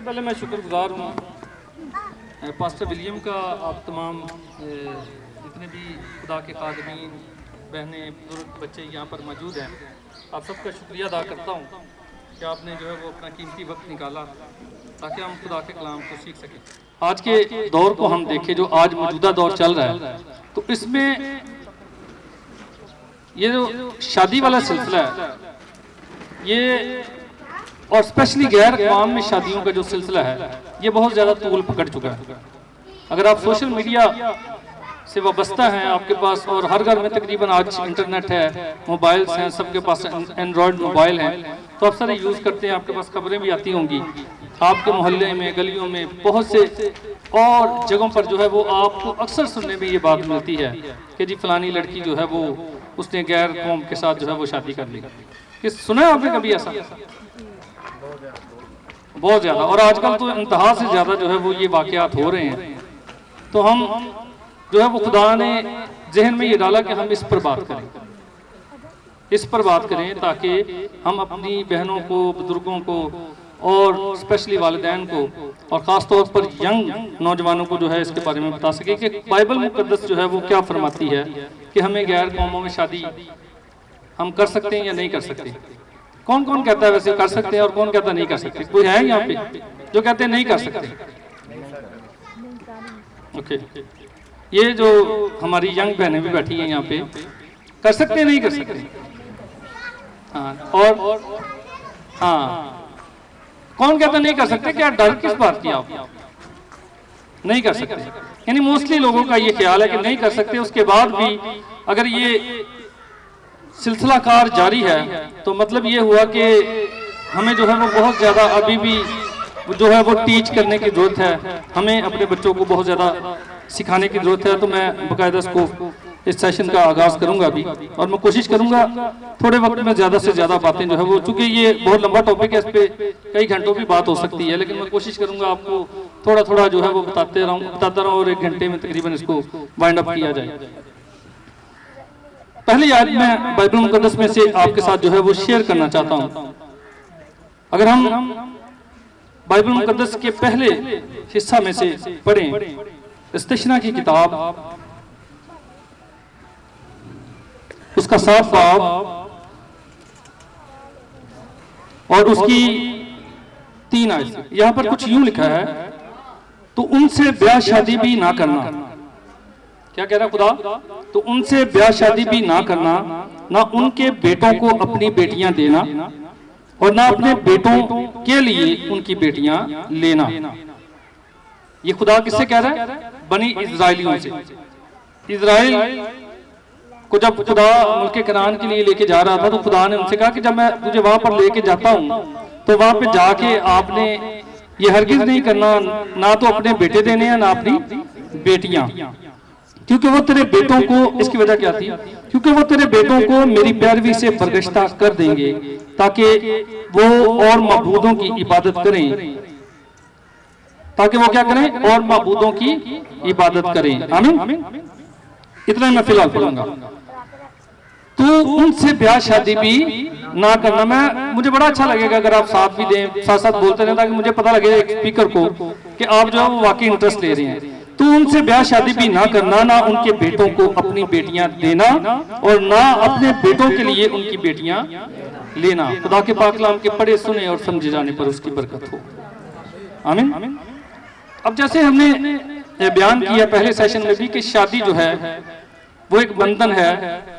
पहले मैं शुक्रगुजार हूँ पास्टर विलियम का। आप तमाम जितने भी खुदा के खादमीन बहनें बुजुर्ग बच्चे यहाँ पर मौजूद हैं, आप सबका शुक्रिया अदा करता हूँ कि आपने जो है वो अपना कीमती वक्त निकाला ताकि हम खुदा के कलाम को सीख सकें। आज के दौर को हम देखें, जो आज मौजूदा दौर चल रहा है, तो इसमें ये जो शादी वाला सिलसिला है, ये और स्पेशली गैर कौम में शादियों का जो सिलसिला है, ये बहुत ज़्यादा तूल पकड़ चुका है। अगर आप सोशल मीडिया से वाबस्ता हैं आपके पास, और हर घर में तकरीबन आज इंटरनेट है, मोबाइल्स हैं, सबके पास एंड्रॉयड मोबाइल हैं, तो आप सारे यूज़ करते हैं। आपके पास खबरें भी आती होंगी, आपके मोहल्ले में, गलियों में, बहुत से और जगहों पर जो है वो आपको अक्सर सुनने में ये बात मिलती है कि जी फलानी लड़की जो है वो उसने गैर कौम के साथ जो है वो शादी कर ली। कि सुना है आपने कभी ऐसा? बहुत ज़्यादा, और आजकल तो इंतहा से ज़्यादा जो है वो ये वाक़यात हो रहे हैं। तो हम जो है वो खुदा ने जहन में ये डाला कि हम इस पर बात करें, इस पर बात करें ताकि हम अपनी बहनों को, बुजुर्गों को और स्पेशली वालिदैन को और ख़ास तौर पर यंग नौजवानों को जो है इसके बारे में बता सके कि बाइबल मुक़द्दस जो है वो क्या फरमाती है कि हमें गैर कौमों में शादी हम कर सकते हैं या नहीं कर सकते। कौन कौन कहता है वैसे कर सकते हैं और कौन कहता नहीं कर सकते? कोई है यहाँ पे जो कहते हैं नहीं कर सकते? ओके, ये जो हमारी यंग बहनें भी बैठी हैं यहाँ पे, कर सकते हैं नहीं कर सकते? हाँ, और हाँ, कौन कहता नहीं कर सकते? क्या डर किस बात की आप नहीं कर सकते? यानी मोस्टली लोगों का ये ख्याल है कि नहीं कर सकते। उसके बाद भी अगर ये सिलसिला कार जारी है तो मतलब ये हुआ कि हमें जो है वो बहुत ज़्यादा अभी भी जो है वो टीच करने की ज़रूरत है, हमें अपने बच्चों को बहुत ज़्यादा सिखाने की ज़रूरत है। तो मैं बाकायदा इसको इस सेशन का आगाज़ करूंगा अभी, और मैं कोशिश करूंगा थोड़े वक्त में ज़्यादा से ज़्यादा बातें जो है वो, चूँकि ये बहुत लंबा टॉपिक है, इस पर कई घंटों की बात हो सकती है, लेकिन मैं कोशिश करूंगा आपको थोड़ा थोड़ा जो है वो बताता रहूँ और 1 घंटे में तकरीबन इसको वाइंड अप किया जाए। पहली आयत मैं बाइबल मुक़द्दस में से आपके साथ जो है वो शेयर करना चाहता हूँ। अगर हम बाइबल मुक़द्दस के पहले हिस्सा में से पढ़ें, इस्तिशना की किताब उसका 7 बाब और उसकी 3 आयत, यहाँ पर कुछ यूं लिखा है, तो उनसे ब्याह शादी भी ना करना। क्या कह रहा खुदा? तो उनसे ब्याह शादी भी ना करना, ना उनके बेटों को अपनी बेटियां देना और ना अपने बेटों के लिए उनकी बेटियां लेना। ये खुदा किससे कह रहा है? बनी इजराइलियों से। इजराइल को जब खुदा मुल्क कनान के लिए लेके जा रहा था तो खुदा ने उनसे कहा कि जब मैं तुझे वहां पर लेके जाता हूं तो वहां पे जाके आपने ये हरगिज नहीं करना, ना तो अपने बेटे देने हैं ना अपनी बेटियां, क्योंकि वो तेरे बेटों को, इसकी वजह क्या थी? क्योंकि वो तेरे बेटों को मेरी पैरवी से बरगश्ता कर देंगे ताकि वो और मबूदों की इबादत करें, ताकि वो क्या करें? और मबूदों की इबादत करें। आमीन। इतना मैं फिलहाल पढ़ूंगा। तो उनसे ब्याह शादी भी ना करना। मुझे बड़ा अच्छा लगेगा अगर आप साथ भी दें, साथ साथ बोलते रहें, ताकि मुझे पता लगे एक स्पीकर को कि आप जो है वो वाकई इंटरेस्ट ले रहे हैं। तो उनसे ब्याह शादी भी ना करना, ना उनके बेटों को अपनी बेटियां देना और ना अपने बेटों के लिए उनकी बेटियां लेना। खुदा के पाक कलाम के पढ़े सुने और समझे जाने पर उसकी बरकत हो। आमीन। अब जैसे हमने बयान किया पहले सेशन में भी कि शादी जो है वो एक बंधन है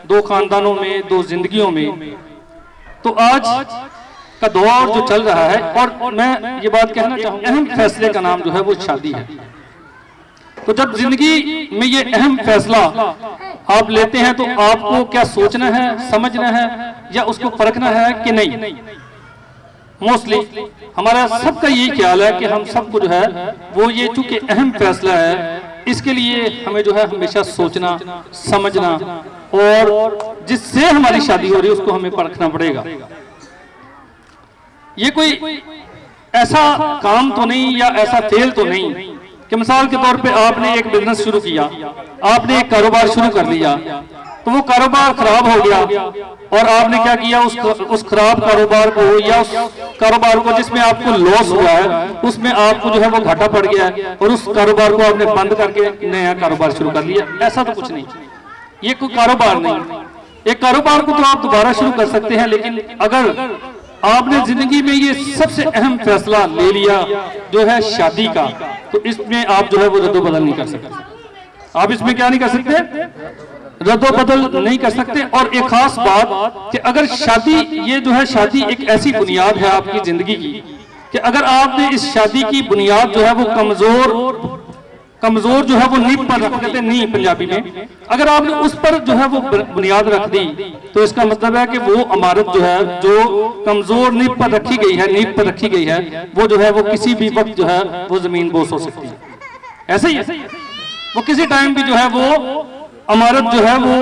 2 खानदानों में, 2 जिंदगियों में। तो आज का दौर जो चल रहा है, और मैं ये बात कहना चाहूंगा, अहम फैसले का नाम जो है वो शादी है। तो जब जिंदगी में ये अहम फैसला आप लेते हैं तो आपको क्या सोचना है, समझना है या उसको परखना है कि नहीं? मोस्टली हमारा सबका यही ख्याल है कि हम सबको जो है वो ये चूंकि अहम फैसला है, इसके लिए हमें जो है हमेशा सोचना, समझना, और जिससे हमारी शादी हो रही है उसको हमें परखना पड़ेगा। ये कोई ऐसा काम तो नहीं या ऐसा फेल तो नहीं कि मिसाल के तौर पे आपने एक बिजनेस शुरू किया, आपने एक कारोबार शुरू कर लिया, तो वो कारोबार खराब हो गया और आपने क्या किया, उस खराब कारोबार को या उस कारोबार को जिसमें आपको लॉस हुआ है उसमें आपको जो है वो घाटा पड़ गया है और उस कारोबार को आपने बंद करके नया कारोबार शुरू कर लिया। ऐसा तो कुछ नहीं, ये कोई कारोबार नहीं। एक कारोबार को तो आप दोबारा शुरू कर सकते हैं, लेकिन अगर आपने जिंदगी में ये सबसे अहम फैसला ले लिया जो है शादी का, तो इसमें आप जो है वो रद्दोबदल नहीं कर सकते। आप इसमें क्या नहीं कर सकते, रद्दोबदल नहीं कर सकते। और एक खास बात कि अगर शादी, ये जो है शादी एक ऐसी बुनियाद है आपकी जिंदगी की कि अगर आपने इस शादी की बुनियाद जो है वो कमजोर जो है वो नींव पर रख, कहते हैं नींव पंजाबी में, अगर आपने उस पर जो है वो बुनियाद रख दी तो इसका मतलब है कि वो इमारत जो है जो कमजोर नींव पर रखी गई है, नींव पर रखी गई है, वो जो है वो किसी भी वक्त जो है वो जमीन बोस हो सकती है। ऐसे ही है, वो किसी टाइम भी जो है वो इमारत जो है वो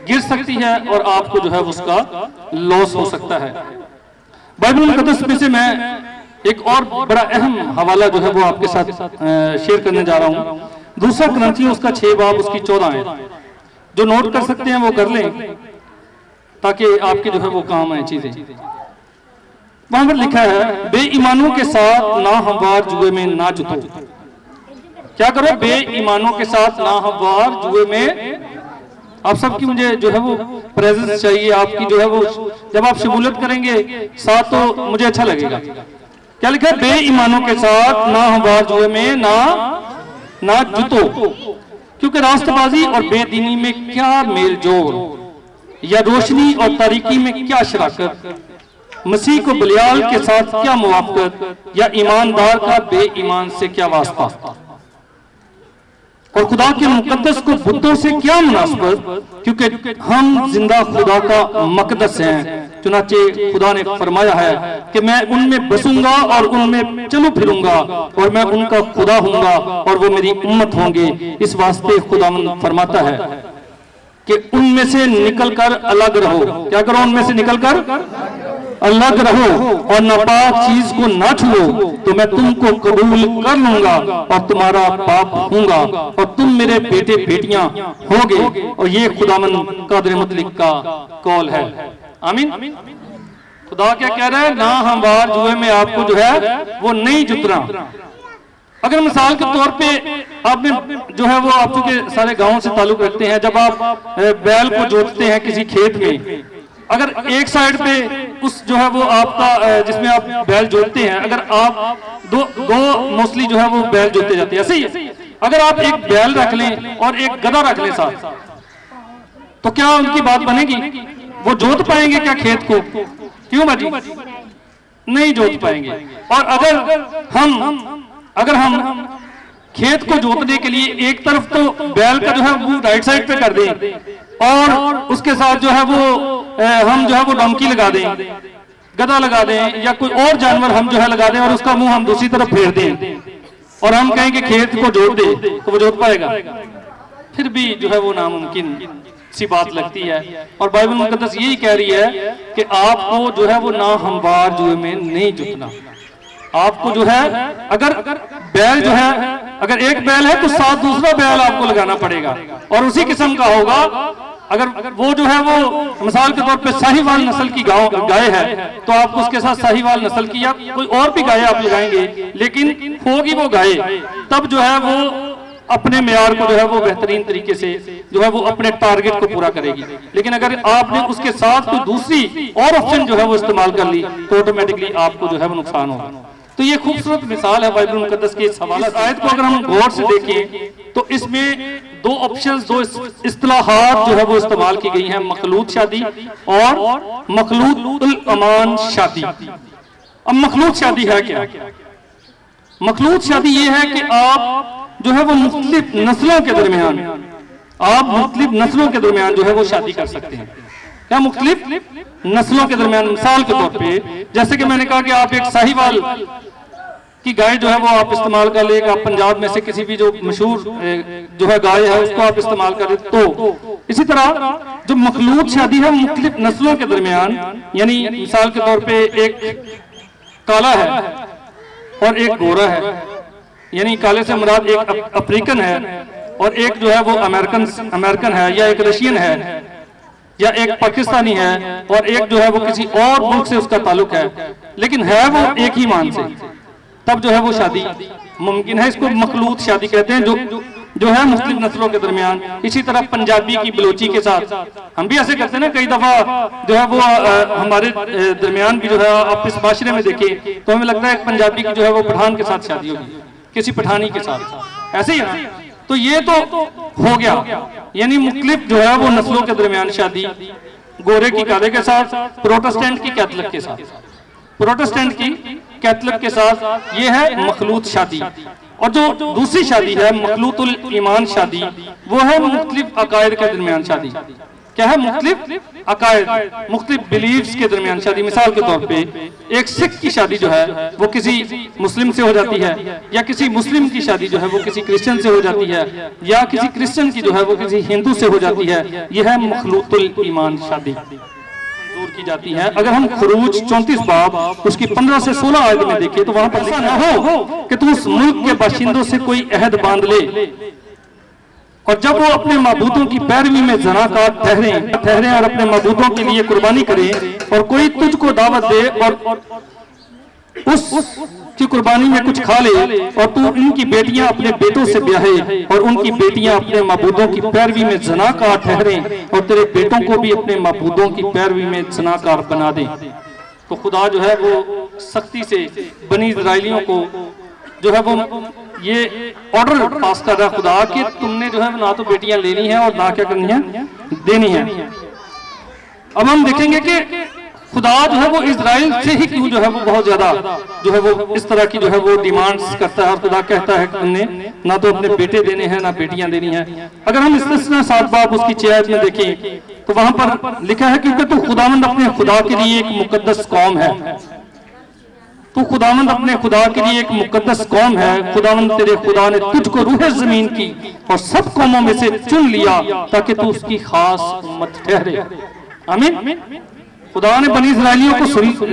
गिर सकती है और आपको जो है उसका लॉस हो सकता है। बाइबल मुकद्दस में से मैं एक और बड़ा अहम हवाला जो है वो आपके साथ शेयर करने जा रहा हूं। दूसरा क्रंथियों उसका 6 बाब उसकी 14 है। जो नोट कर सकते हैं वो कर लें ताकि आपके जो है वो काम आए चीजें। वहां पर लिखा है, बेईमानों के साथ ना हमवार जुए में ना जुतो। क्या करो, बेईमानों के साथ ना हमवार जुए में। आप सबकी मुझे जो है वो प्रेजेंस चाहिए, आपकी जो है वो जब आप शमूलियत करेंगे साथ तो मुझे अच्छा लगेगा। क्या लिखा है, बेईमानों के साथ ना हमवार जुए में ना जुतो, क्योंकि रास्तबाजी और बेदीनी में क्या मेल जोल, या रोशनी और तारीकी में क्या शराकत, मसीह को बलियाल के साथ क्या मुवाफकत, या ईमानदार का बेईमान से क्या वास्ता, और खुदा के मुकद्दस को बुतों से क्या मुनासबत, क्योंकि हम जिंदा खुदा का मकदस हैं। चुनाचे खुदा ने फरमाया है कि मैं उनमें बसूंगा और उनमें चलू फिरूंगा और मैं उनका खुदा हूंगा और वो मेरी उम्मत होंगे। इस वास्ते खुदा फरमाता है कि उनमें से निकलकर अलग रहो। क्या करो, उनमें से निकलकर अलग रहो और नापाक चीज को ना छुओ, तो मैं तुमको कबूल कर लूंगा और तुम्हारा बाप हूंगा और तुम मेरे बेटे बेटियां होगे। और ये खुदावंद कादिर मुतलक का कौल है। आमीन। खुदा क्या कह रहा है, ना हमवार जुए में आपको जो है वो नहीं जुतना। अगर मिसाल के तौर पे आपने जो है वो आप चूंकि सारे गांवों से ताल्लुक रखते हैं, जब आप बैल को जोतते हैं किसी खेत में, अगर एक साइड पे उस जो है वो आपका जिसमें आप बैल जोतते हैं, अगर आप दो मोस्टली जो है वो बैल जोते जाते हैं, ऐसे ही अगर आप एक बैल रख लें और एक गधा रख लें साथ, तो क्या उनकी बात बनेगी? वो जोत पाएंगे क्या खेत को? क्यों बाजी? नहीं जोत पाएंगे। और अगर हम खेत को जोतने के लिए एक तरफ तो बैल का जो है वो राइट साइड पे कर दें और उसके साथ जो है वो हम जो है वो डोंकी लगा दें, गधा लगा दें या कोई और जानवर हम जो है लगा दें और उसका मुंह हम दूसरी तरफ फेर दें और हम कहें कि खेत को जोत दे, तो वो जोत पाएगा? फिर भी जो है वो नामुमकिन सी बात लगती है। और बाइबल मुकद्दस यही कह रही है कि आपको जो है वो ना हमवार जुए में नहीं जुटना। आपको जो है अगर बैल जो है, अगर एक बैल है तो साथ दूसरा बैल आपको लगाना पड़ेगा और उसी किस्म का होगा। अगर वो जो है वो मिसाल के तौर पे साहिवाल नस्ल की गाय है तो आपको उसके साथ साहिवाल नस्ल की या कोई और भी गाय आप लगाएंगे, लेकिन होगी वो गाय, तब जो है वो अपने मेयार को जो है वो बेहतरीन तरीके से जो है वो अपने टारगेट को पूरा करेगी। लेकिन अगर आपने उसके साथ कोई दूसरी और ऑप्शन जो है वो इस्तेमाल कर ली तो ऑटोमेटिकली आपको जो है वो नुकसान होगा। तो ये खूबसूरत मिसाल है बाइबल मुकद्दस की इस हवाले से। आयत को अगर हम गौर से देखें तो इसमें दो ऑप्शंस, दो इस्तिलाहात जो है वो इस्तेमाल की गई हैं, मखलूत शादी और मखलूतुल अमान शादी। अब मखलूत शादी है क्या? मखलूत शादी ये है कि आप जो है वो मुख्तलिफ नस्लों के दरमियान, आप मुख्तलिफ नस्लों के दरमियान जो है वो शादी कर सकते हैं। क्या मुख्तलिफ नस्लों के दरमियान? मिसाल के तौर पे जैसे कि मैंने कहा कि आप एक साहिवाल की गाय जो है वो आप इस्तेमाल कर ले, आप पंजाब में से किसी भी जो मशहूर जो है गाय है उसको आप इस्तेमाल करें, तो इसी तरह जो मखलूत शादी है मुख्तलिफ नस्लों के दरमियान, यानी मिसाल के तौर पे एक काला है और एक गोरा है, यानी काले से मुराद एक अफ्रीकन है और एक जो है वो अमेरिकन है, या एक रशियन है, या एक पाकिस्तानी है, और एक जो है वो किसी और मुल्क से उसका ताल्लुक है, लेकिन है वो एक ही मान से, तब जो है वो शादी मुमकिन है। इसको मखलूत शादी कहते हैं, जो है मुस्लिम नस्लों के दरमियान। इसी तरह पंजाबी की बलोची के साथ हम भी ऐसे करते हैं ना, कई दफा जो है वो हमारे दरमियान भी जो है आप इस माशरे में देखें तो हमें लगता है पंजाबी की जो है वो पठान के साथ शादी होगी, किसी पठानी के साथ, ऐसे ही है ना। तो ये तो हो गया, यानी मुख्तलिफ जो है वो नस्लों के दरमियान शादी, गोरे की काले के साथ, प्रोटेस्टेंट की कैथलिक के साथ, प्रोटेस्टेंट की कैथलिक के साथ, ये है मखलूत शादी। और जो दूसरी शादी है मखलूतुल ईमान शादी, वो है मुख्तलिफ अकायद के दरमियान शादी। क्या है? मुख्तलिफ अकायद, मुख्तलिफ बिलीव्स के दरमियान शादी। मिसाल के तौर पे एक सिख की शादी जो है वो किसी मुस्लिम से हो जाती है, या किसी मुस्लिम की शादी जो है वो किसी क्रिश्चियन से हो जाती है, या किसी क्रिश्चियन की जो है वो किसी हिंदू से हो जाती है। यह है मखलूतुल ईमान शादी की जाती है। अगर हम खुरूज 34 बाब उसकी 15 से 16 आयत में देखें तो वहां पर ऐसा न हो कि तू उस मुल्क के बाशिंदों से कोई अहद बांध ले, और जब वो अपने माबूदों की पैरवी में ज़नाकात ठहरे और अपने माबूदों के लिए कुर्बानी करें, और कोई तुझको दावत दे और उसकी कुर्बानी में कुछ खा ले, और तू इनकी बेटियां अपने बेटों से ब्याहे, और उनकी बेटियां अपने माबूदों की पैरवी में ज़नाकार ठहरें, और तेरे बेटों को भी अपने माबूदों की पैरवी में ज़नाकार बना दे। तो खुदा जो है वो सख्ती से बनी इस्राएलियों को जो है वो ये ऑर्डर पास कर रहा है खुदा कि तुमने जो है ना तो बेटियां लेनी है और ना क्या करनी है, देनी है। अब हम देखेंगे कि खुदा जो है वो इजराइल से ही क्यों जो है वो बहुत ज्यादा जो है वो इस तरह की जो है वो डिमांड्स करता है, और खुदा कहता है कि तुमने ना तो अपने बेटे देने हैं ना बेटियां देनी है। अगर हम इस्तिस्ना 7 बाब उसकी 6 आयत में देखें तो वहां पर लिखा है क्योंकि तू खुदावंद अपने खुदा के लिए एक मुकद्दस कौम है, तू खुदावंद अपने खुदा के लिए एक मुकद्दस कौम है। खुदावंद तेरे खुदा ने तुझको रूह जमीन की और सब कौमों में से चुन लिया ताकि तू उसकी खास उम्मत ठहरे। आमीन। खुदा ने बनी इस्राएलियों को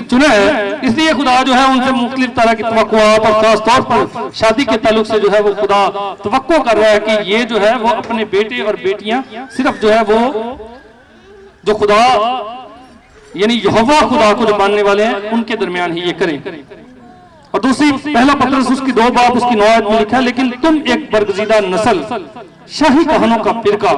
चुना है, इसलिए खुदा जो है उनसे मुख्तलिफ तरह की तवक्कुआत और खास तौर पर शादी के ताल्लुक से जो है वो खुदा तवक्को कर रहा है कि ये जो है वो अपने बेटे और बेटियां सिर्फ जो है वो जो खुदा यानी यहोवा खुदा को जो मानने वाले हैं उनके दरमियान ही ये करें। और दूसरी पहला पत्रस उसकी 2 बाब उसकी 9 आयत में लिखा है, लेकिन तुम एक बरगजीदा नस्ल, शाही कहनों का फिरका,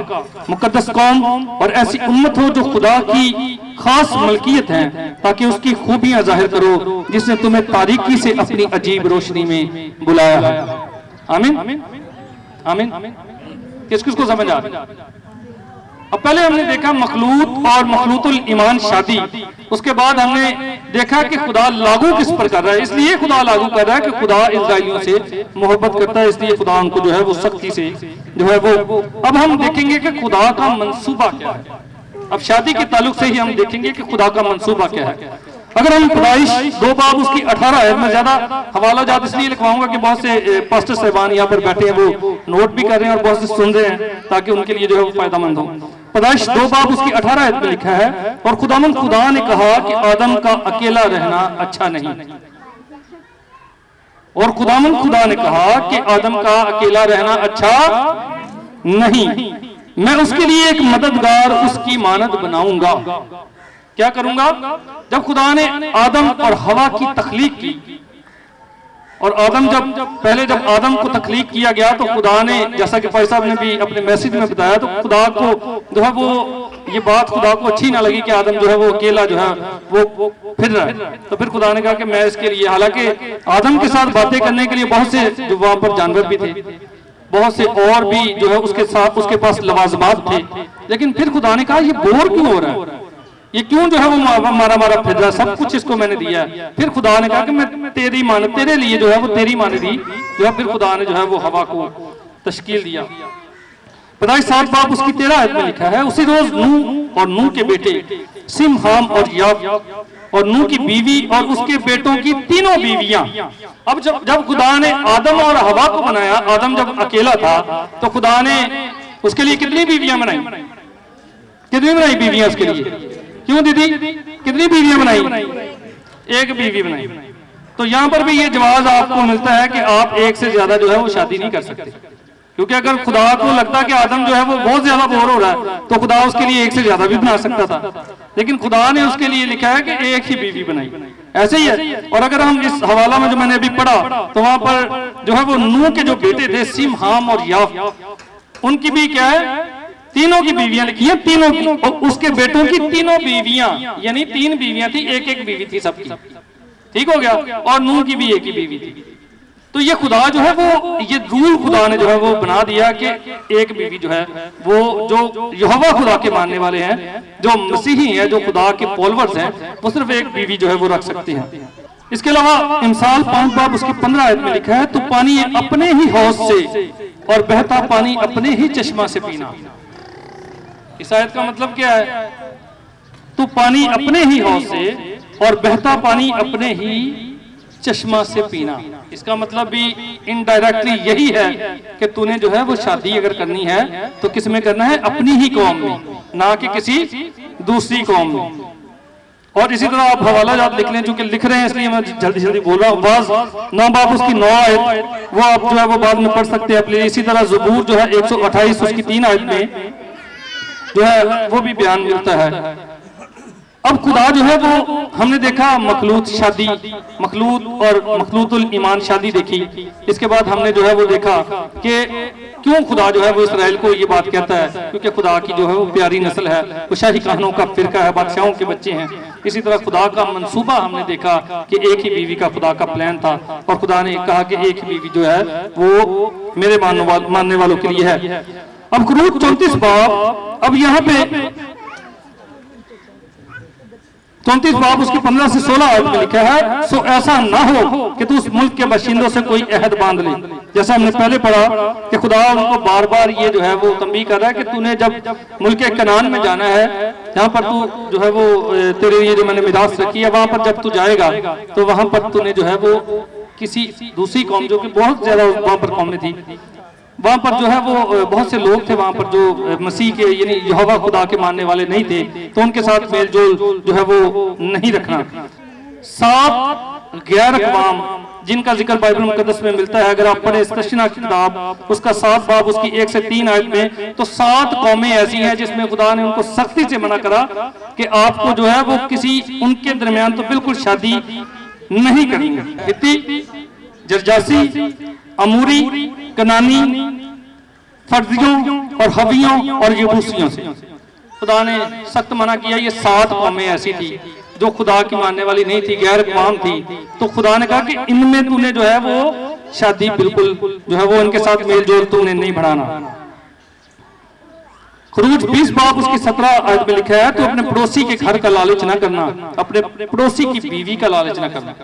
मुकद्दस कौम और ऐसी उम्मत हो जो खुदा की खास मलकियत है, ताकि उसकी खूबियां जाहिर करो जिसने तुम्हें तारीकी से अपनी अजीब रोशनी में बुलाया है। आमीन। आमीन। किस किस को समझ आ रहा है? अब पहले हमने देखा मखलूत और मखलूतुल ईमान शादी, उसके बाद हमने देखा कि खुदा लागू किस पर कर रहा है। इसलिए खुदा लागू कर रहा है कि खुदा इस्राएलियों से मोहब्बत करता है, इसलिए खुदा उनको जो है वो सख्ती से जो है वो। अब हम देखेंगे कि खुदा का मंसूबा क्या है। अब शादी के ताल्लुक से ही हम देखेंगे कि खुदा का मंसूबा क्या है। अगर हम पैदाइश 2 बाब उसकी 18 है, मैं ज्यादा हवाला जात इसलिए लिखवाऊंगा कि बहुत से पास्टर साहबान यहाँ पर बैठे हैं, वो नोट भी कर रहे हैं और बहुत से सुन रहे हैं, ताकि उनके लिए जो है वो फायदामंद हो। पैदाइश 2 बाब उसकी 18 में लिखा है, और खुदामंद खुदा ने कहा कि आदम का अकेला रहना अच्छा नहीं। और खुदामंद खुदा ने कहा कि आदम का अकेला रहना अच्छा नहीं, मैं उसके लिए एक मददगार उसकी मानद बनाऊंगा। क्या करूंगा? जब खुदा ने आदम और हवा की तख्लीक की, और आदम जब आदम को तख्लीक किया गया तो खुदा ने, जैसा कि भाई साहब ने भी अपने मैसेज में बताया, तो खुदा को जो है वो ये बात खुदा को अच्छी ना लगी कि आदम जो है वो अकेला जो है वो फिर रहा है। तो फिर खुदा ने कहा कि मैं इसके लिए, हालांकि आदम के साथ बातें करने के लिए बहुत से जो वहां पर जानवर भी थे, बहुत से और भी जो है उसके साथ उसके पास लवाजमात थे, लेकिन फिर खुदा ने कहा ये बोर क्यों हो रहा है, ये क्यों जो है वो मारा फिर रहा, सब कुछ इसको मैंने दिया है। फिर खुदा ने कहा कि मैं तेरे लिए जो है वो तेरी मानदी जो है, फिर खुदा ने जो है वो हवा को तश्कील दिया। पैदाइश 7 बाब उसकी 13 आयत में लिखा है, उसी रोज नूह और नूह के बेटे सिम, हाम और याफ, और नूह की बीवी और उसके बेटों की तीनों बीवियां। अब जब खुदा ने आदम और हवा को बनाया, आदम जब अकेला था तो खुदा ने उसके लिए कितनी बीवियां बनाई? कितनी बनाई बीवियां उसके लिए? क्यों दीदी? कितनी बीवियां बनाई? एक बीवी बनाई। तो यहां पर भी ये जवाब आपको मिलता है कि आप एक से ज्यादा जो है वो शादी नहीं कर सकते। क्योंकि अगर खुदा को लगता कि आदम जो है वो बहुत ज्यादा बोर हो रहा है तो खुदा उसके लिए एक से ज्यादा भी बना सकता था, लेकिन खुदा ने उसके लिए लिखा है कि एक ही बीवी बनाई। ऐसे ही है। और अगर हम इस हवाला में जो मैंने अभी पढ़ा तो वहां पर जो है वो नूह के जो बेटे थे सिम, हाम और याफ, उनकी भी क्या है, तीनों की बीवियां लिखी हैं, तीनों की, और उसके बेटों की तीनों बीवियां, यानी 3 बीवियां थी, एक एक बीवी थी सबकी। ठीक हो गया। और नूह की भी एक ही बीवी थी। तो ये खुदा जो है वो, ये रूल खुदा ने जो है वो बना दिया कि एक बीवी जो है वो, जो यहोवा खुदा के मानने वाले हैं, जो मसीही हैं, जो खुदा के फॉलोअर्स हैं, वो सिर्फ एक बीवी जो है वो रख सकते हैं। इसके अलावा इमसाल 5 बाब उसकी 15 आयत में लिखा है, तो पानी अपने ही हौज से और बहता पानी अपने ही चश्मा से पीना। इस आयत का मतलब क्या है? तो पानी अपने ही हौज से और बहता पानी अपने ही चश्मा से पीना। इसका मतलब भी इनडायरेक्टली यही है कि तूने जो है वो शादी अगर करनी है तो किस में करना है? अपनी ही कौम में, ना कि किसी दूसरी कौम में। और इसी तरह आप हवाला जात लिख लें, चूंकि लिख रहे हैं इसलिए मैं जल्दी जल्दी बोल रहा हूँ। बाज 9 बाब उसकी 9 आयत, वो आप जो है वो बाद में पढ़ सकते हैं अपने। इसी तरह ज़बूर जो है 128 उसकी 3 आयत में जो है वो भी बयान मिलता है। अब खुदा जो है वो, हमने देखा मखलूत शादी, मखलूत और मखलूतुल ईमान शादी देखी। इसके बाद हमने जो है वो देखा कि क्यों खुदा जो है वो इसराइल को ये बात कहता है, क्योंकि खुदा की जो है वो प्यारी नस्ल है, वो शाही खानों का फिरका है, बादशाहों के बच्चे हैं। इसी तरह खुदा का मंसूबा हमने देखा कि एक ही बीवी का खुदा का प्लान था, और खुदा ने कहा कि एक ही बीवी जो है वो मेरे मानने वालों के लिए है। अब खुरूज 34 बाब, अब यहाँ पे 34 बाब उसके 15 से 16 आयत में लिखा है, सो ऐसा ना हो कि तू उस मुल्क के बाशिंदों से कोई अहद बांध ले। जैसा हमने पहले पढ़ा कि खुदा उनको बार बार ये जो है वो तंबीह कर रहा है कि तूने जब मुल्क कनान में जाना है, जहाँ पर तू जो है वो तेरे ये जो मैंने मिरास रखी है, वहां पर जब तू जाएगा तो वहां पर तूने जो है वो किसी दूसरी कौम, जो कि बहुत ज्यादा वहां पर कौमें थी, वहां पर जो है वो बहुत से लोग थे वहां पर जो मसीह के यानी यहोवा खुदा के मानने वाले नहीं थे, तो उनके साथ मेलजोल जो है वो नहीं रखना। 7 गैर अक़वाम जिनका जिक्र बाइबल मुकद्दस में मिलता है, अगर आप पढ़े इस्तशना की किताब उसका 7 बाब उसकी 1 से 3 आयत में, तो 7 कौमें ऐसी हैं जिसमें खुदा ने उनको सख्ती से मना करा कि आपको जो है वो किसी उनके दरमियान तो बिल्कुल शादी नहीं करनी। हित्ती, जरजासी, अमूरी, कनानी, फर्जियों और हवियों और यबूसियों से खुदा ने सख्त मना किया। ये 7 कौमें ऐसी थी जो खुदा की मानने वाली नहीं थी, गैर अक़वाम थी, तो खुदा ने कहा कि इनमें तूने जो है वो शादी बिल्कुल जो है वो इनके साथ मेल जोल तूने नहीं बढ़ाना। खुरूज 20 बाब उसकी 17 आयत में लिखा है, तो अपने पड़ोसी के घर का लालच न करना, अपने पड़ोसी की बीवी का लालच न करना।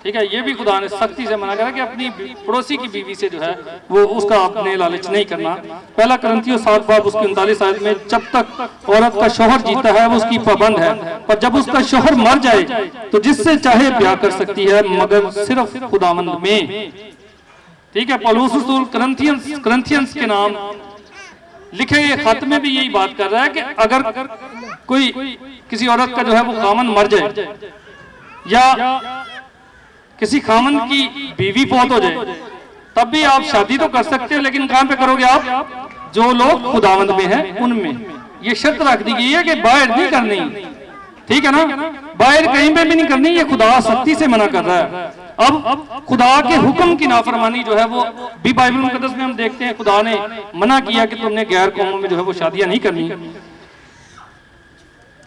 ठीक है, ये भी खुदा ने सख्ती से मना करा कि अपनी पड़ोसी की बीवी से जो है वो उसका अपने लालच नहीं करना। पहला करंथियों 7 बाब उसकी 39 आयत में, जब तक औरत का शौहर जीता है वो उसकी पाबंद है, पर जब उसका शौहर मर जाए तो जिससे चाहे ब्याह कर सकती है, मगर सिर्फ खुदावंद में। ठीक है, पौलुस रसूल करंथियंस के नाम लिखे ये खत में भी यही बात कर रहा है कि अगर कोई किसी औरत का जो है वो खामन मर जाए या किसी खामन की बीवी फौत हो जाए, तब भी आप शादी तो कर सकते हो, लेकिन कहां पे करोगे आप? जो लोग खुदावंद में हैं उनमें। ये शर्त रख दी गई है कि बाहर नहीं करनी। ठीक है ना, बाहर कहीं पे भी नहीं करनी, ये खुदा सख्ती से मना कर रहा है। अब खुदा के हुक्म की नाफरमानी जो है वो भी बाइबल मुकद्दस में हम देखते हैं, खुदा ने मना किया कि तुमने गैर कौमों में जो है वो शादियां नहीं करनी।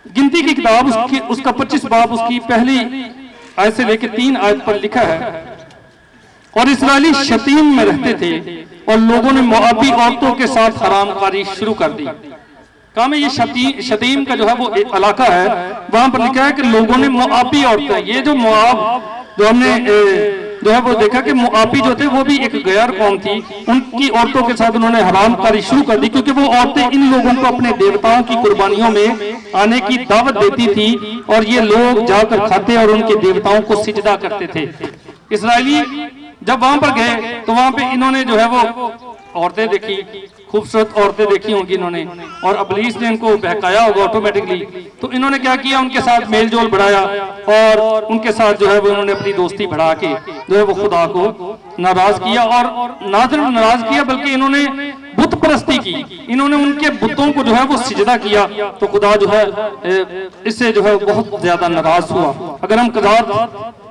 गिनती की किताब उसका 25 बाब उसकी पहली आयत से लेकर 3 आयत पर लिखा है, और इस्राएली शतीम में रहते थे और लोगों ने मोआबी औरतों के साथ हरामकारी शुरू कर दी। कहा में ये शतीम का जो है वो एक इलाका है, वहां पर लिखा है कि लोगों ने मोआबी औरतें, ये जो मोआब जो हमने जो है वो देखा कि मोआबी जो थे वो भी एक गैर कौम थी, उनकी औरतों के साथ उन्होंने हरामकारी शुरू कर दी, क्योंकि वो औरतें इन लोगों को अपने देवताओं की कुर्बानियों में आने की दावत देती थी, और ये लोग जाकर खाते और उनके देवताओं को सिजदा करते थे। इसराइली जब वहां पर गए तो वहां पे इन्होंने जो है वो औरतें देखी, खूबसूरत औरतें देखी होंगी इन्होंने, और इब्लीस ने इनको बहकाया होगा ऑटोमेटिकली, तो इन्होंने क्या किया, उनके साथ मेलजोल बढ़ाया और उनके साथ जो है वो इन्होंने अपनी दोस्ती बढ़ा के जो है वो खुदा को नाराज किया, और ना सिर्फ नाराज किया बल्कि इन्होंने बुत परस्ती की, इन्होंने उनके बुतों को जो है वो सिजदा किया। तो खुदा जो है इससे जो है बहुत ज्यादा नाराज हुआ। अगर हम क़ज़ात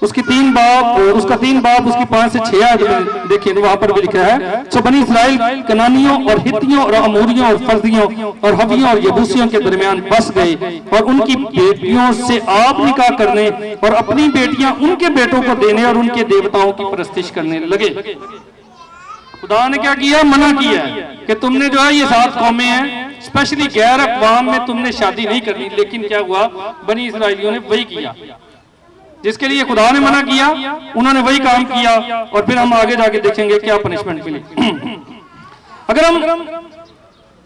उसका 3 बाब उसकी 5 से 6 आयत देखिए तो वहां पर भी लिखा है, सो बनी इस्राइल कनानियों और हित्तियों और अमोरियों और फर्जियों और हवियों और यबूसियों के दरमियान बस गए और उनकी बेटियों से आप निकाह करने और अपनी बेटियां उनके बेटों को देने और उनके देवताओं की परस्तिश करने लगे। खुदा ने क्या किया? मना किया कि तुमने जो है ये 7 कौमें हैं, स्पेशली गैर अक़वाम में तुमने शादी नहीं करनी। लेकिन क्या हुआ? बनी इस्राइलियों ने वही किया जिसके लिए खुदा ने मना किया, उन्होंने वही काम किया, और फिर हम आगे जाके देखेंगे क्या पनिशमेंट मिली। अगर हम